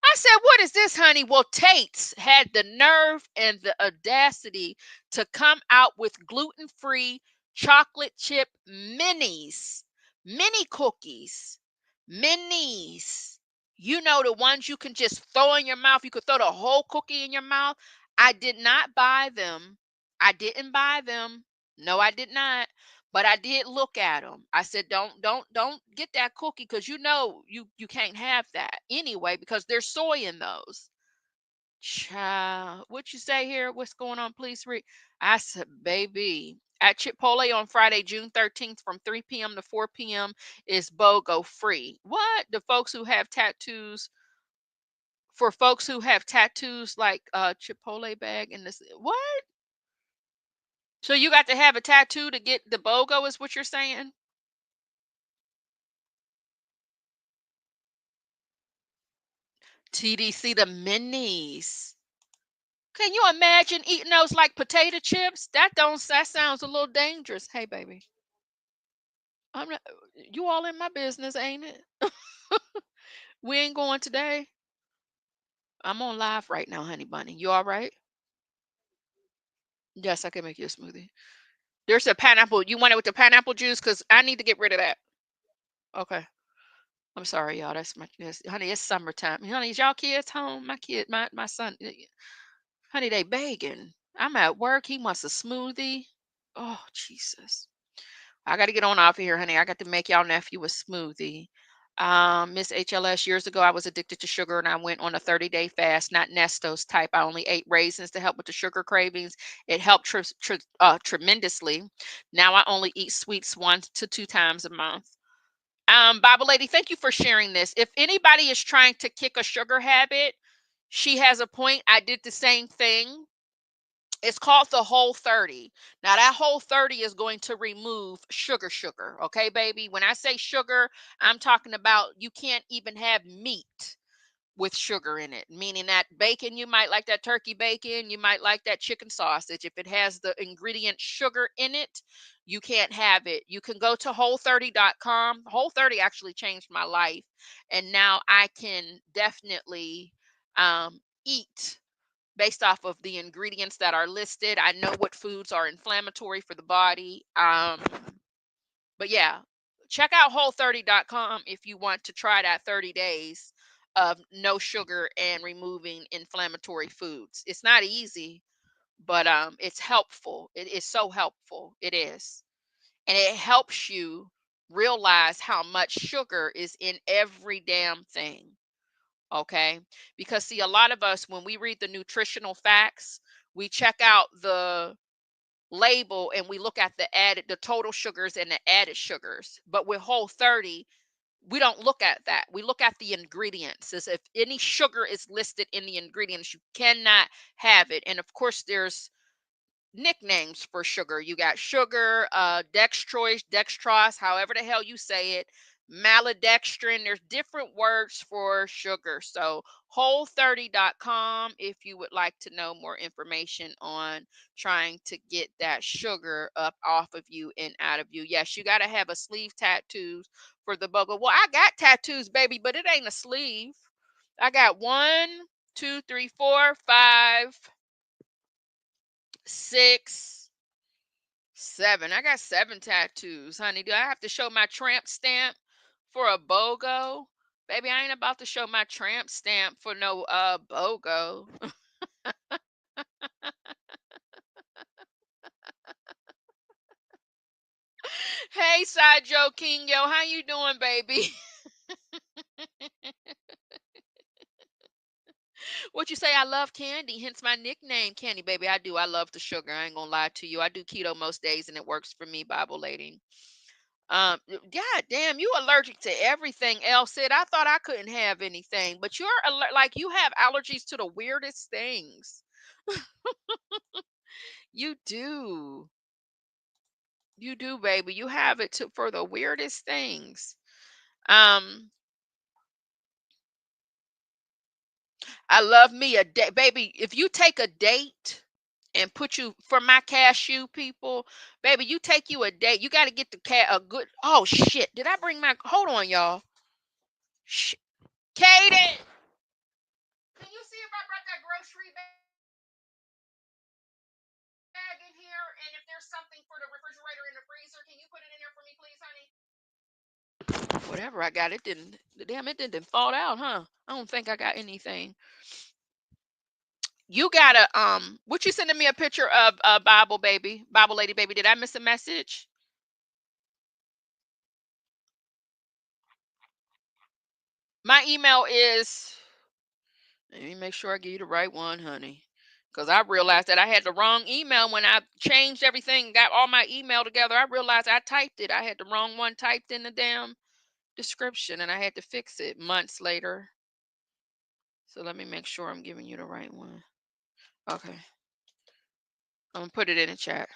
I said, "What is this, honey?" Well, Tate's had the nerve and the audacity to come out with gluten free chocolate chip minis, mini cookies, minis. The ones you can just throw in your mouth. You could throw the whole cookie in your mouth. I did not buy them. I didn't buy them. No, I did not. But I did look at them. I said, don't get that cookie because you can't have that anyway because there's soy in those. Child, what you say here? What's going on? Please read. I said, baby, at Chipotle on Friday, June 13th from 3 p.m. to 4 p.m. is BOGO free. What? The folks who have tattoos, for folks who have tattoos like Chipotle bag in this. What? So you got to have a tattoo to get the BOGO is what you're saying? TDC, the minis. Can you imagine eating those like potato chips? That sounds a little dangerous. Hey baby. I'm not you all in my business, ain't it? We ain't going today. I'm on live right now, honey bunny. You all right? Yes, I can make you a smoothie. There's a pineapple. You want it with the pineapple juice? Because I need to get rid of that. Okay. I'm sorry, y'all. Honey, it's summertime. Honey, is y'all kids home? My son, honey, they begging. I'm at work. He wants a smoothie. Oh, Jesus. I got to get on off of here, honey. I got to make y'all nephew a smoothie. Miss HLS, years ago, I was addicted to sugar and I went on a 30-day fast, not Nestos type. I only ate raisins to help with the sugar cravings. It helped tremendously. Now I only eat sweets 1 to 2 times a month. Bible lady, thank you for sharing this. If anybody is trying to kick a sugar habit, she has a point. I did the same thing. It's called the Whole 30. Now that Whole 30 is going to remove sugar. Okay, baby. When I say sugar, I'm talking about you can't even have meat with sugar in it, meaning that bacon, you might like that turkey bacon, you might like that chicken sausage. If it has the ingredient sugar in it, you can't have it. You can go to whole30.com. Whole 30 actually changed my life. And now I can definitely eat based off of the ingredients that are listed. I know what foods are inflammatory for the body. But yeah, check out whole30.com if you want to try that 30 days of no sugar and removing inflammatory foods. It's not easy, but it's helpful. It is so helpful. It is. And it helps you realize how much sugar is in every damn thing. Okay? Because see, a lot of us when we read the nutritional facts, we check out the label and we look at the total sugars and the added sugars. But with Whole 30, we don't look at that. We look at the ingredients. As if any sugar is listed in the ingredients, you cannot have it. And of course, there's nicknames for sugar. You got sugar, dextrose, however the hell you say it, maltodextrin. There's different words for sugar. So whole30.com if you would like to know more information on trying to get that sugar up off of you and out of you. Yes, you got to have a sleeve tattoos for the BOGO. Well, I got tattoos, baby, but it ain't a sleeve. I got 1, 2, 3, 4, 5, 6, 7. I got 7 tattoos, honey. Do I have to show my tramp stamp for a BOGO? Baby, I ain't about to show my tramp stamp for no BOGO. Hey, Side Joe King, yo, how you doing, baby? What you say? I love candy, hence my nickname, Candy Baby. I do. I love the sugar. I ain't gonna lie to you. I do keto most days, and it works for me, Bible lady. God damn, you allergic to everything else. Sid, I thought I couldn't have anything, but you're like you have allergies to the weirdest things. You do. You do, baby. You have it to for the weirdest things. Um, I love me a date, baby. If you take a date and put you for my cashew people, baby, you take you a date. You got to get the cat a good. Oh shit! Did I bring my? Hold on, y'all. Shit. Kaden, can you see if I brought that grocery bag in here? And if there's something for the refrigerator and the freezer, can you put it in there for me, please, honey? Whatever I got, it didn't. Damn, it didn't fall out, huh? I don't think I got anything. You gotta what you sending me a picture of Bible baby, Bible lady baby? Did I miss a message? My email is. Let me make sure I give you the right one, honey. Because I realized that I had the wrong email when I changed everything, got all my email together. I realized I typed it. I had the wrong one typed in the damn description and I had to fix it months later. So let me make sure I'm giving you the right one. Okay. I'm gonna put it in the chat.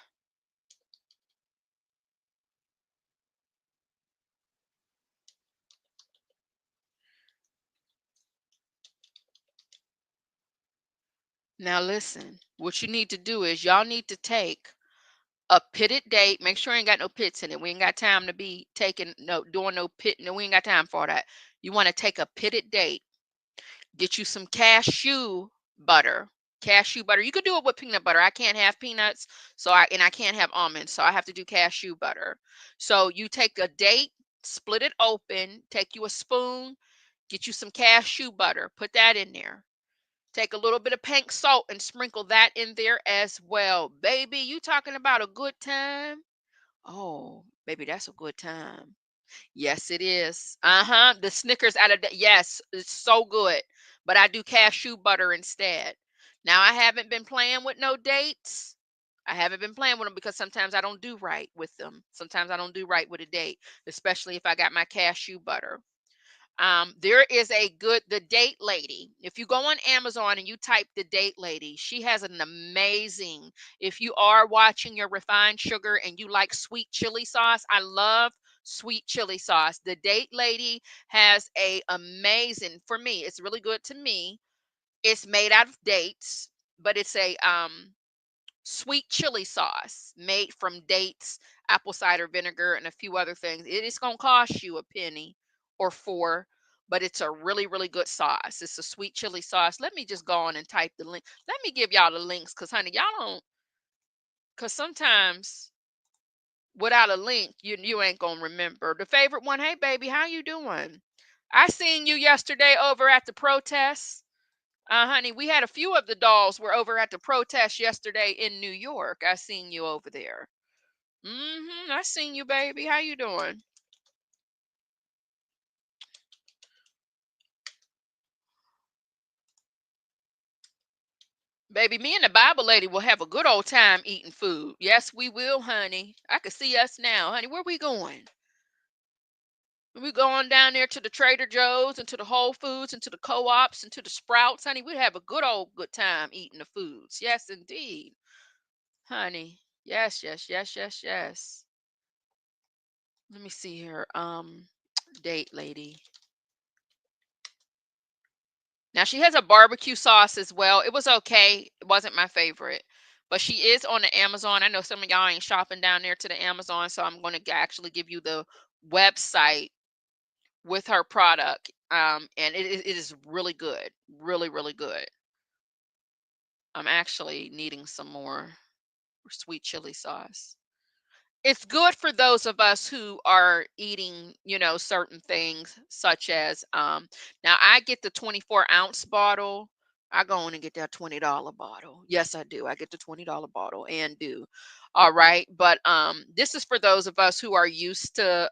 Now listen, what you need to do is y'all need to take a pitted date. Make sure you ain't got no pits in it. We ain't got time to be taking no doing no pit. No, we ain't got time for that. You want to take a pitted date. Get you some cashew butter. Cashew butter. You could do it with peanut butter. I can't have peanuts, so I can't have almonds, so I have to do cashew butter. So you take a date, split it open, take you a spoon, get you some cashew butter, put that in there. Take a little bit of pink salt and sprinkle that in there as well. Baby, you talking about a good time? Oh, baby, that's a good time. Yes, it is. Uh-huh. The Snickers out of the, yes, it's so good. But I do cashew butter instead. Now I haven't been playing with no dates. I haven't been playing with them because sometimes I don't do right with them. Sometimes I don't do right with a date, especially if I got my cashew butter. There is a good the date lady. If you go on Amazon and you type the date lady, she has an amazing. If you are watching your refined sugar and you like sweet chili sauce, I love sweet chili sauce. The date lady has a amazing for me. It's really good to me. It's made out of dates, but it's a sweet chili sauce made from dates, apple cider vinegar, and a few other things. It is going to cost you a penny or four, but it's a really, really good sauce. It's a sweet chili sauce. Let me just go on and type the link. Let me give y'all the links because, honey, y'all don't, because sometimes without a link, you ain't going to remember. The favorite one, hey, baby, how you doing? I seen you yesterday over at the protest. Honey, we had a few of the dolls were over at the protest yesterday in New York. I seen you over there. I seen you, baby. How you doing? Baby, me and the Bible lady will have a good old time eating food. Yes, we will, honey. I can see us now, honey. Where we going? We going down there to the Trader Joe's and to the Whole Foods and to the co-ops and to the Sprouts, honey. We'd have a good time eating the foods. Yes, indeed, honey. Yes, yes, yes, yes, yes. Let me see here. Date lady. Now she has a barbecue sauce as well. It was okay. It wasn't my favorite. But she is on the Amazon. I know some of y'all ain't shopping down there to the Amazon, so I'm going to actually give you the website with her product. And it is really good. Really, really good. I'm actually needing some more sweet chili sauce. It's good for those of us who are eating, certain things such as now I get the 24-ounce bottle. I go on and get that $20 bottle. Yes, I do. I get the $20 bottle and do. All right. But this is for those of us who are used to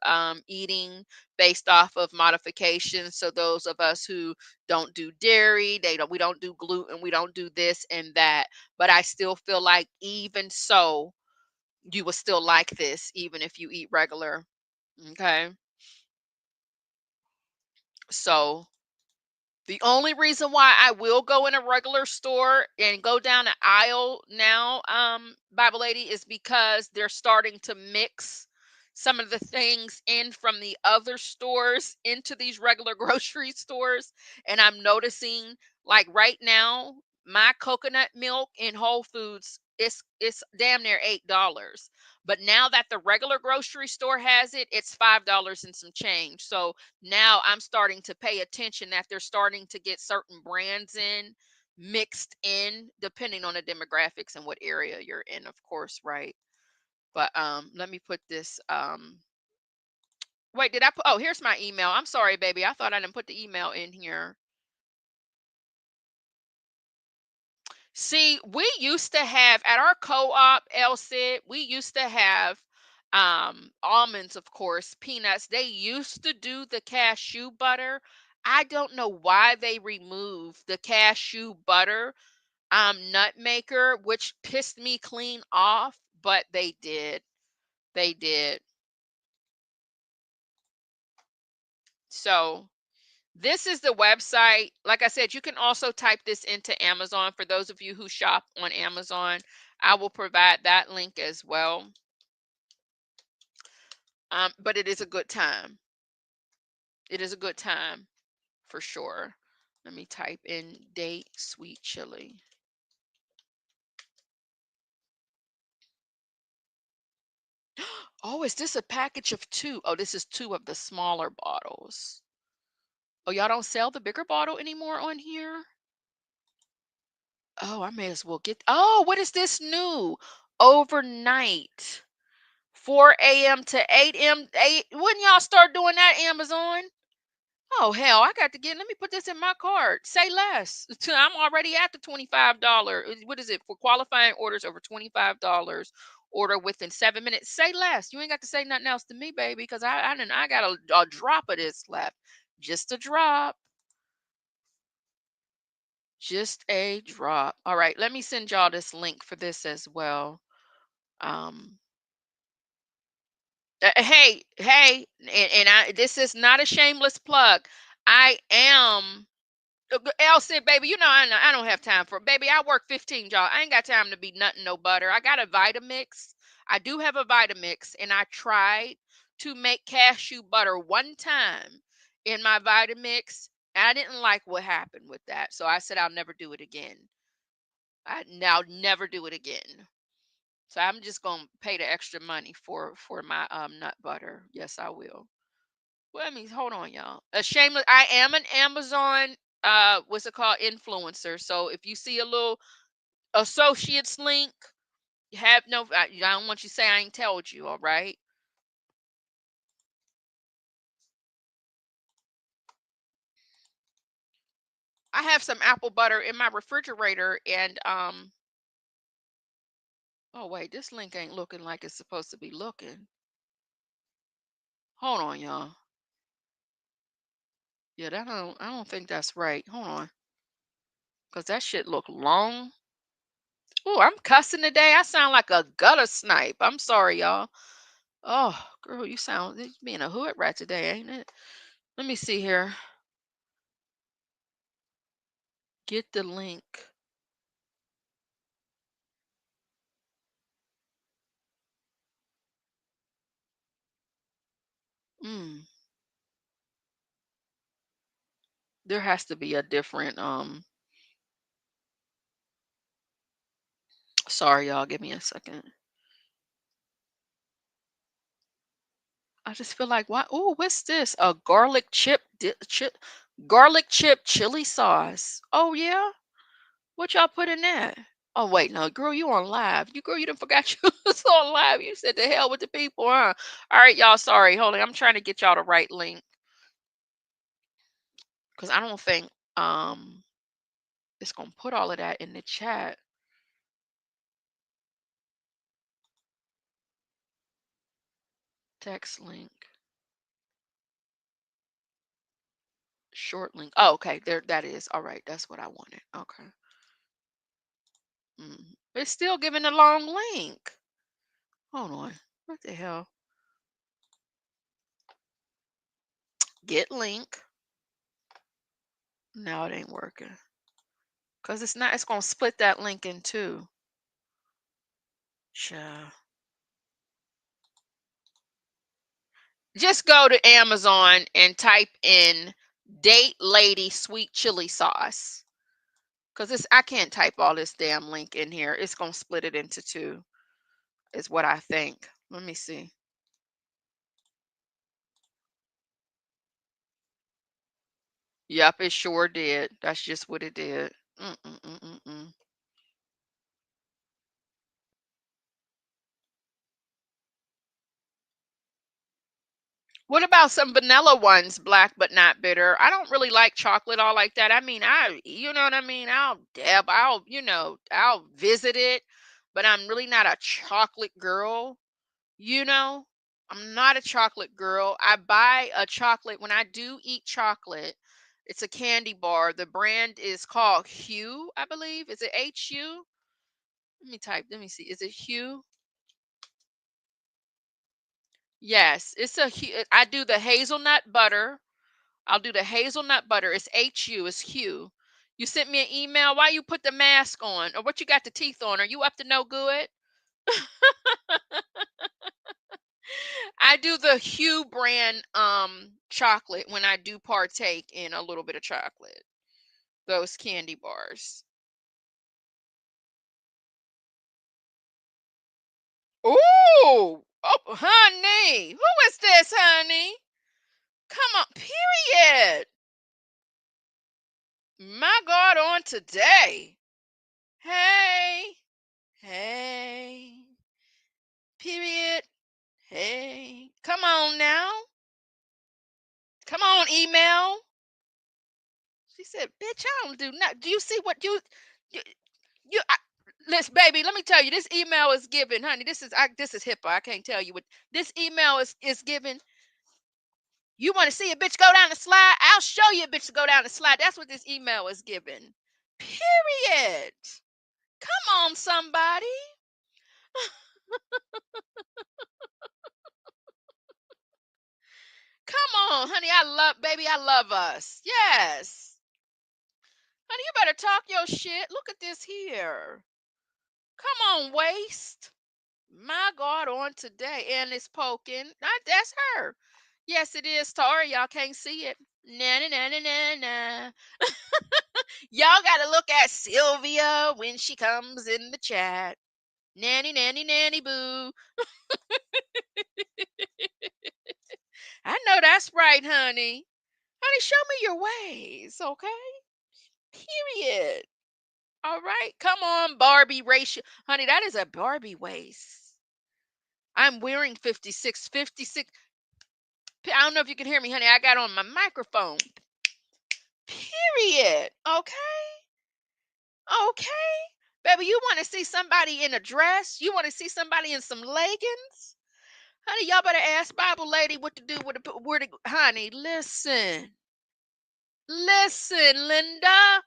eating based off of modifications. So those of us who don't do dairy, we don't do gluten, we don't do this and that. But I still feel like even so you will still like this even if you eat regular. Okay. So the only reason why I will go in a regular store and go down the aisle now, Bible lady, is because they're starting to mix some of the things in from the other stores into these regular grocery stores. And I'm noticing, like right now, my coconut milk in Whole Foods, it's damn near $8. But now that the regular grocery store has it, it's $5 and some change. So now I'm starting to pay attention that they're starting to get certain brands in mixed in depending on the demographics and what area you're in, of course, right? But let me put this wait, did I put, oh, here's my email. I'm sorry, baby. I thought I didn't put the email in here. See, we used to have at our co-op, LC, we used to have almonds, of course, peanuts. They used to do the cashew butter. I don't know why they removed the cashew butter nut maker, which pissed me clean off, but they did. They did. So this is the website. Like I said, you can also type this into Amazon for those of you who shop on Amazon. I will provide that link as well. But it is a good time. It is a good time for sure. Let me type in date sweet chili. Oh, is this a package of two? Oh, this is two of the smaller bottles. Oh, y'all don't sell the bigger bottle anymore on here? Oh, I may as well get. Oh, what is this new? Overnight 4 a.m. to 8 m. 8. Wouldn't y'all start doing that, Amazon? Oh hell, I got to get. Let me put this in my cart. Say less. I'm already at the $25. What is it for qualifying orders over $25? Order within 7 minutes. Say less. You ain't got to say nothing else to me, baby, because I got a drop of this left. Just a drop. Just a drop. All right, let me send y'all this link for this as well. Um, hey, this is not a shameless plug. I am L said, baby, you know I don't have time for it. Baby, I work 15 jobs. I ain't got time to be nothing no butter. I got a Vitamix. I do have a Vitamix, and I tried to make cashew butter one time in my Vitamix. And I didn't like what happened with that. So I said I'll never do it again. I now never do it again. So I'm just gonna pay the extra money for my nut butter. Yes, I will. Well, I mean, hold on, y'all. A shameless. I am an Amazon. What's it called? Influencer. So if you see a little associates link, you have no. I don't want you to say I ain't told you. All right. I have some apple butter in my refrigerator, and oh wait, this link ain't looking like it's supposed to be looking. Hold on, y'all. Yeah, I don't think that's right. Hold on, cause that shit look long. Oh, I'm cussing today. I sound like a gutter snipe. I'm sorry, y'all. Oh, girl, you sound you being a hood rat today, ain't it? Let me see here. Get the link. Mm, there has to be a different sorry y'all, give me a second. I just feel like what oh, what's this? A garlic chip chili sauce. Oh yeah? What y'all put in that? Oh wait, no, girl, you on live. You girl, you done forgot you was on live. You said the hell with the people, huh? All right, y'all. Sorry, hold on. I'm trying to get y'all the right link because I don't think um it's gonna put all of that in the chat. Text link, short link. Oh, okay, there that is. All right, that's what I wanted. Okay. It's still giving a long link. Hold on. What the hell? Get link. No, it ain't working. Cause it's not. It's gonna split that link in two. Child. Just go to Amazon and type in "date lady sweet chili sauce." Cause it's I can't type all this damn link in here. It's gonna split it into two. Is what I think. Let me see. Yep, it sure did. That's just what it did. Mm-mm-mm-mm-mm. What about some vanilla ones, black but not bitter? I don't really like chocolate all like that. I mean, you know what I mean? I'll visit it, but I'm really not a chocolate girl, you know? I'm not a chocolate girl. I buy a chocolate when I do eat chocolate. It's a candy bar. The brand is called Hue, I believe. Is it HU? Let me see. Is it Hue? Yes, I do the hazelnut butter. I'll do the hazelnut butter. It's HU. It's Hue. You sent me an email. Why you put the mask on? Or what you got the teeth on? Are you up to no good? I do the Hue brand chocolate when I do partake in a little bit of chocolate. Those candy bars. Ooh, oh, honey. Who is this, honey? Come on, period. My God, on today. Hey, hey, period. Hey, come on now. Come on, email. She said, "Bitch, I don't do nothing. Do you see what you, you listen, baby? Let me tell you, this email is given, honey. This is HIPAA. I can't tell you what this email is given. You want to see a bitch go down the slide? I'll show you a bitch to go down the slide. That's what this email is given. Period. Come on, somebody. Come on, honey. I love us. Yes. Honey, you better talk your shit. Look at this here. Come on, waist. My God, on today. And it's poking. That's her. Yes, it is, Tori. Y'all can't see it. Na na na na na na. Y'all gotta look at Sylvia when she comes in the chat. Nanny, nanny, nanny, boo. I know that's right, honey. Honey, show me your ways, okay? Period. All right. Come on, Barbie ratio. Honey, that is a Barbie waist. I'm wearing 56. 56. I don't know if you can hear me, honey. I got on my microphone. Period. Okay. Okay. Baby, you want to see somebody in a dress? You want to see somebody in some leggings? Honey, y'all better ask Bible lady what to do with the where to honey. Listen. Listen, Linda.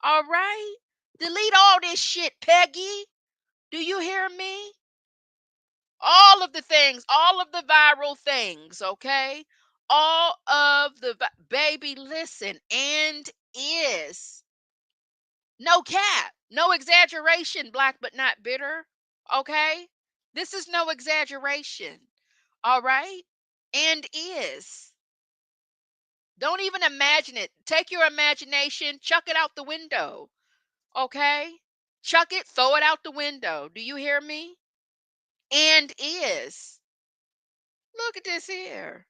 All right. Delete all this shit, Peggy. Do you hear me? All of the things, all of the viral things, okay? All of the baby, listen, and is no cap, no exaggeration, black but not bitter, okay? This is no exaggeration, all right? And is. Don't even imagine it. Take your imagination, chuck it out the window, okay? Chuck it, throw it out the window. Do you hear me? And is. Look at this here.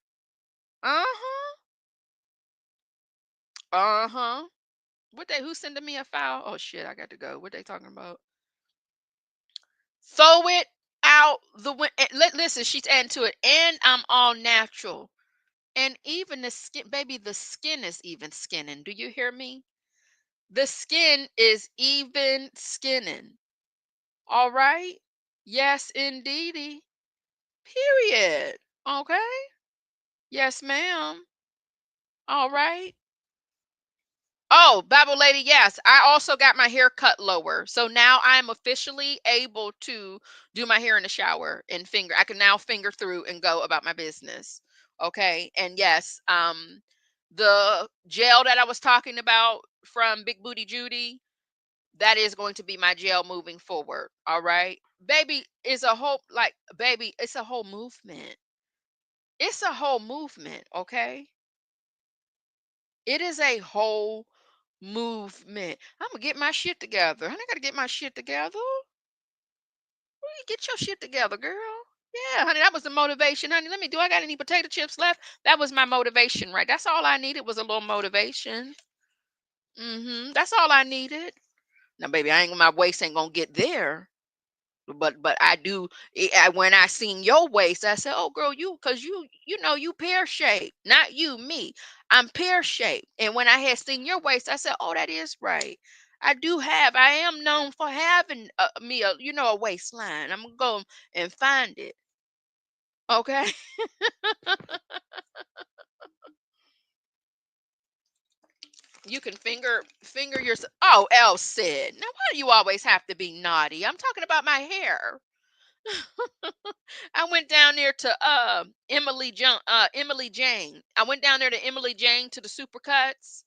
Uh-huh. Uh-huh. Who's sending me a file? Oh shit, I got to go. What they talking about? Throw it out the window. Listen, she's adding to it. And I'm all natural. And even the skin, baby, the skin is even skinning. Do you hear me? The skin is even skinning. All right? Yes, indeedy. Period. Okay? Yes, ma'am. All right. Oh, Bible lady, yes. I also got my hair cut lower. So now I'm officially able to do my hair in the shower and finger. I can now finger through and go about my business. Okay. And yes, the gel that I was talking about from Big Booty Judy, that is going to be my gel moving forward. All right. Baby, is a whole like baby, it's a whole movement. It's a whole movement, okay? It is a whole movement. I'm gonna get my shit together. Honey, I gotta get my shit together. Get your shit together, girl. Yeah, honey, that was the motivation, honey. Do I got any potato chips left? That was my motivation, right? That's all I needed was a little motivation. That's all I needed. Now, baby, my waist ain't gonna get there. But I do when I seen your waist, I said, "Oh, girl, cause you know you pear shaped, not you, me. I'm pear shaped." And when I had seen your waist, I said, "Oh, that is right. I am known for having me a waistline. I'm gonna go and find it." Okay. You can finger yourself. Oh, Elle said, "Now why do you always have to be naughty? I'm talking about my hair." I went down there to Emily Jane. I went down there to Emily Jane to the Supercuts.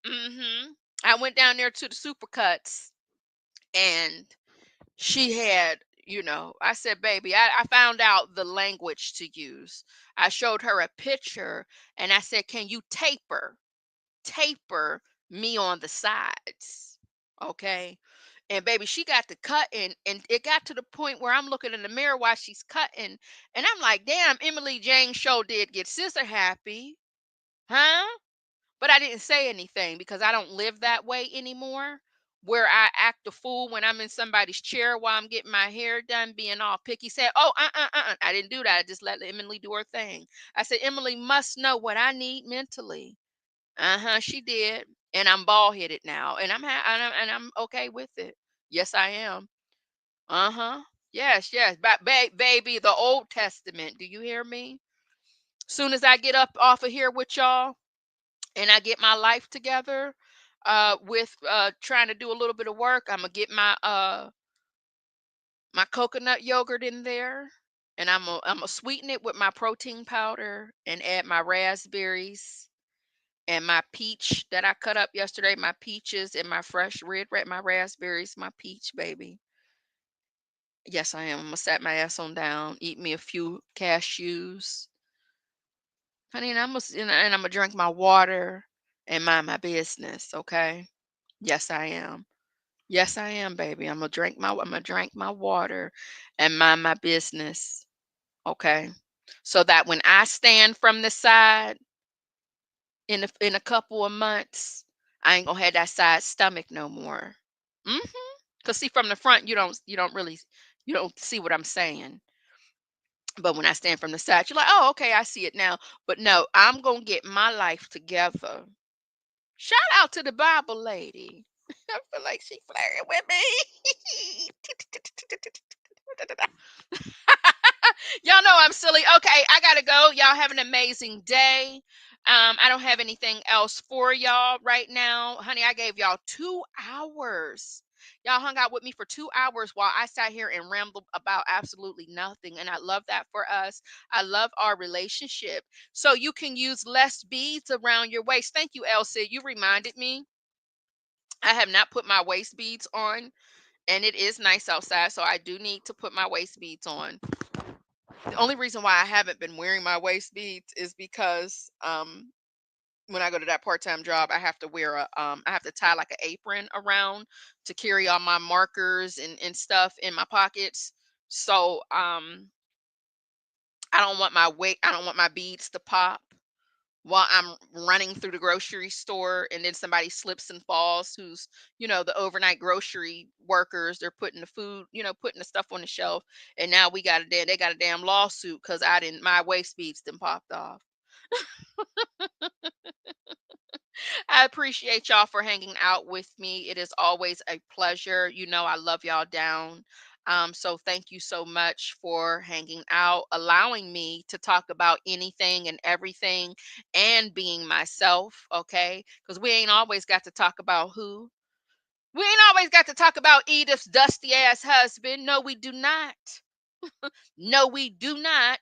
I went down there to the Supercuts and she had, I said, "Baby, I found out the language to use." I showed her a picture and I said, "Can you taper me on the sides?" Okay. And baby, she got to cutting, and it got to the point where I'm looking in the mirror while she's cutting, and I'm like, "Damn, Emily Jane show did get sister happy, huh?" But I didn't say anything because I don't live that way anymore. where I act a fool when I'm in somebody's chair while I'm getting my hair done, being all picky. Said, "Oh, I didn't do that. I just let Emily do her thing." I said, "Emily must know what I need mentally." She did, and I'm bald headed now, and I'm okay with it. Yes, I am. Yes, yes, but baby, the Old Testament. Do you hear me? Soon as I get up off of here with y'all, and I get my life together, with trying to do a little bit of work, I'm gonna get my coconut yogurt in there, and I'm gonna sweeten it with my protein powder and add my raspberries and my peach that I cut up yesterday, my peaches and my fresh red, my raspberries, my peach baby. Yes, I am. I'm gonna sat my ass on down, eat me a few cashews, honey, and I'm gonna drink my water and mind my business. Okay. Yes, I am. Yes, I am, baby. I'm gonna drink my water and mind my business. Okay. So that when I stand from the side in a couple of months, I ain't gonna have that side stomach no more. Mm-hmm. Cause see, from the front, you don't see what I'm saying. But when I stand from the side, you're like, oh, okay, I see it now. But no, I'm gonna get my life together. Shout out to the Bible lady. I feel like she flirting with me. Y'all know I'm silly. Okay, I gotta go. Y'all have an amazing day. I don't have anything else for y'all right now. Honey, I gave y'all 2 hours. Y'all hung out with me for 2 hours while I sat here and rambled about absolutely nothing. And I love that for us. I love our relationship. So you can use less beads around your waist. Thank you, Elsie. You reminded me. I have not put my waist beads on, and it is nice outside. So I do need to put my waist beads on. The only reason why I haven't been wearing my waist beads is because when I go to that part-time job, I have to tie like an apron around to carry all my markers and stuff in my pockets. So I don't want my beads to pop while I'm running through the grocery store, and then somebody slips and falls, who's, the overnight grocery workers. They're putting the food, putting the stuff on the shelf, and now they got a damn lawsuit because my waist beads done popped off. I appreciate y'all for hanging out with me. It is always a pleasure. I love y'all down. So thank you so much for hanging out, allowing me to talk about anything and everything and being myself. Okay. Because we ain't always got to talk about who. We ain't always got to talk about Edith's dusty ass husband. No, we do not. No, we do not.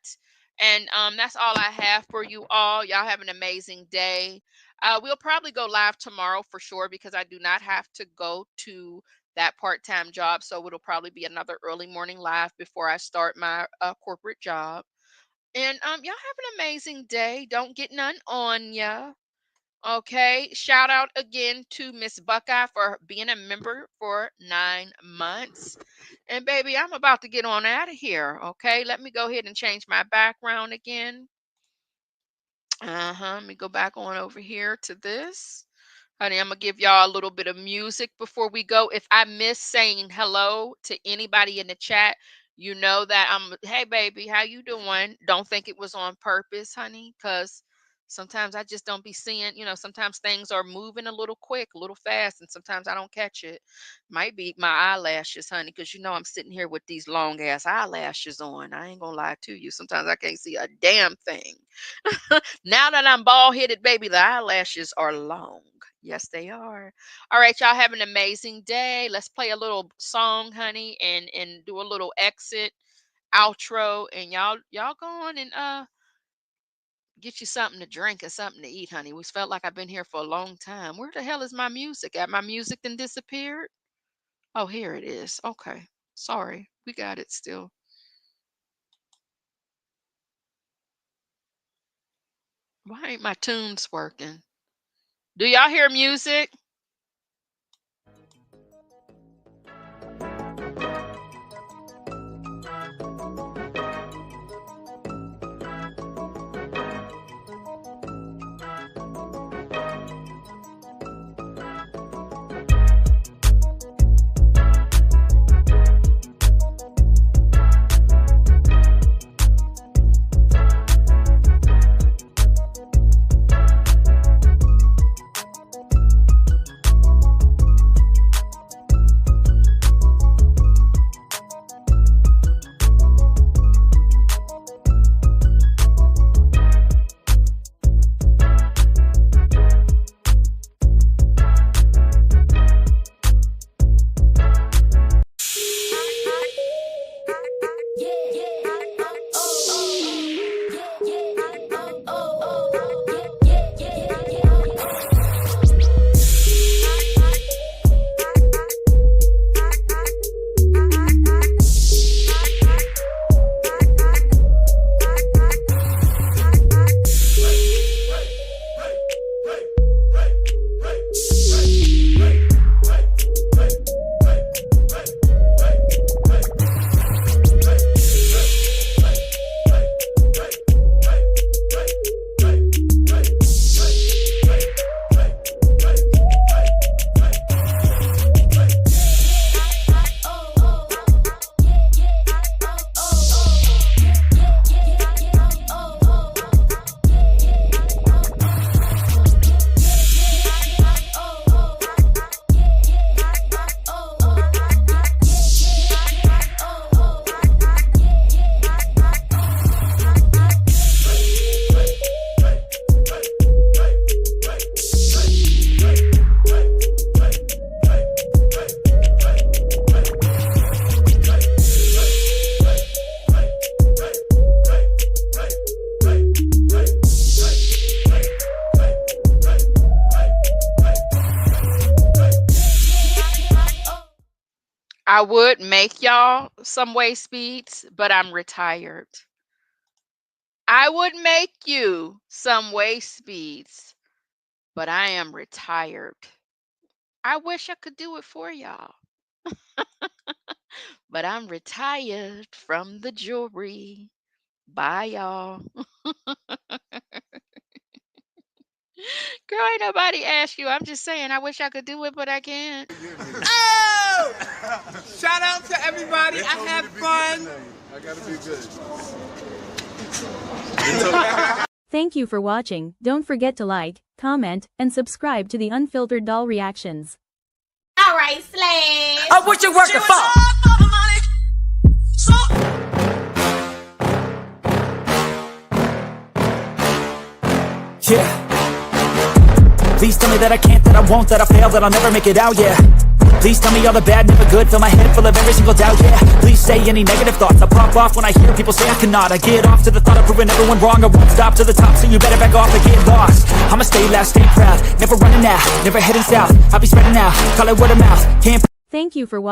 And that's all I have for you all. Y'all have an amazing day. We'll probably go live tomorrow for sure because I do not have to go to that part-time job. So it'll probably be another early morning live before I start my corporate job. And y'all have an amazing day. Don't get none on ya. Okay. Shout out again to Miss Buckeye for being a member for 9 months. And baby, I'm about to get on out of here. Okay. Let me go ahead and change my background again. Let me go back on over here to this. Honey, I'm gonna give y'all a little bit of music before we go. If I miss saying hello to anybody in the chat, you know that hey baby, how you doing? Don't think it was on purpose, honey, because sometimes I just don't be seeing, sometimes things are moving a little quick, a little fast, and sometimes I don't catch it. Might be my eyelashes, honey, because I'm sitting here with these long ass eyelashes on. I ain't gonna lie to you. Sometimes I can't see a damn thing. Now that I'm bald headed, baby, the eyelashes are long. Yes, they are. All right, y'all have an amazing day. Let's play a little song, honey, and do a little exit outro. And y'all go on and get you something to drink or something to eat, honey. We felt like I've been here for a long time. Where the hell is my music at? My music then disappeared. Oh, here it is. Okay. Sorry. We got it still. Why ain't my tunes working? Do y'all hear music? I would make y'all some waist beads, but I'm retired. I would make you some waist beads, but I am retired. I wish I could do it for y'all, but I'm retired from the jewelry. Bye, y'all. Girl, ain't nobody ask you. I'm just saying, I wish I could do it, but I can't. Oh! Shout out to everybody. I had fun. I gotta be good. Thank you for watching. Don't forget to like, comment, and subscribe to the Unfiltered Doll Reactions. Alright, Slash. I wish you worked the phone. Yeah. Please tell me that I can't, that I won't, that I fail, that I'll never make it out, yeah. Please tell me all the bad, never good, fill my head full of every single doubt, yeah. Please say any negative thoughts, I pop off when I hear people say I cannot. I get off to the thought of proving everyone wrong, I won't stop to the top, so you better back off and get lost. I'ma stay loud, stay proud, never running out, never heading south, I'll be spreading out, call it word of mouth, can't. Thank you for watching.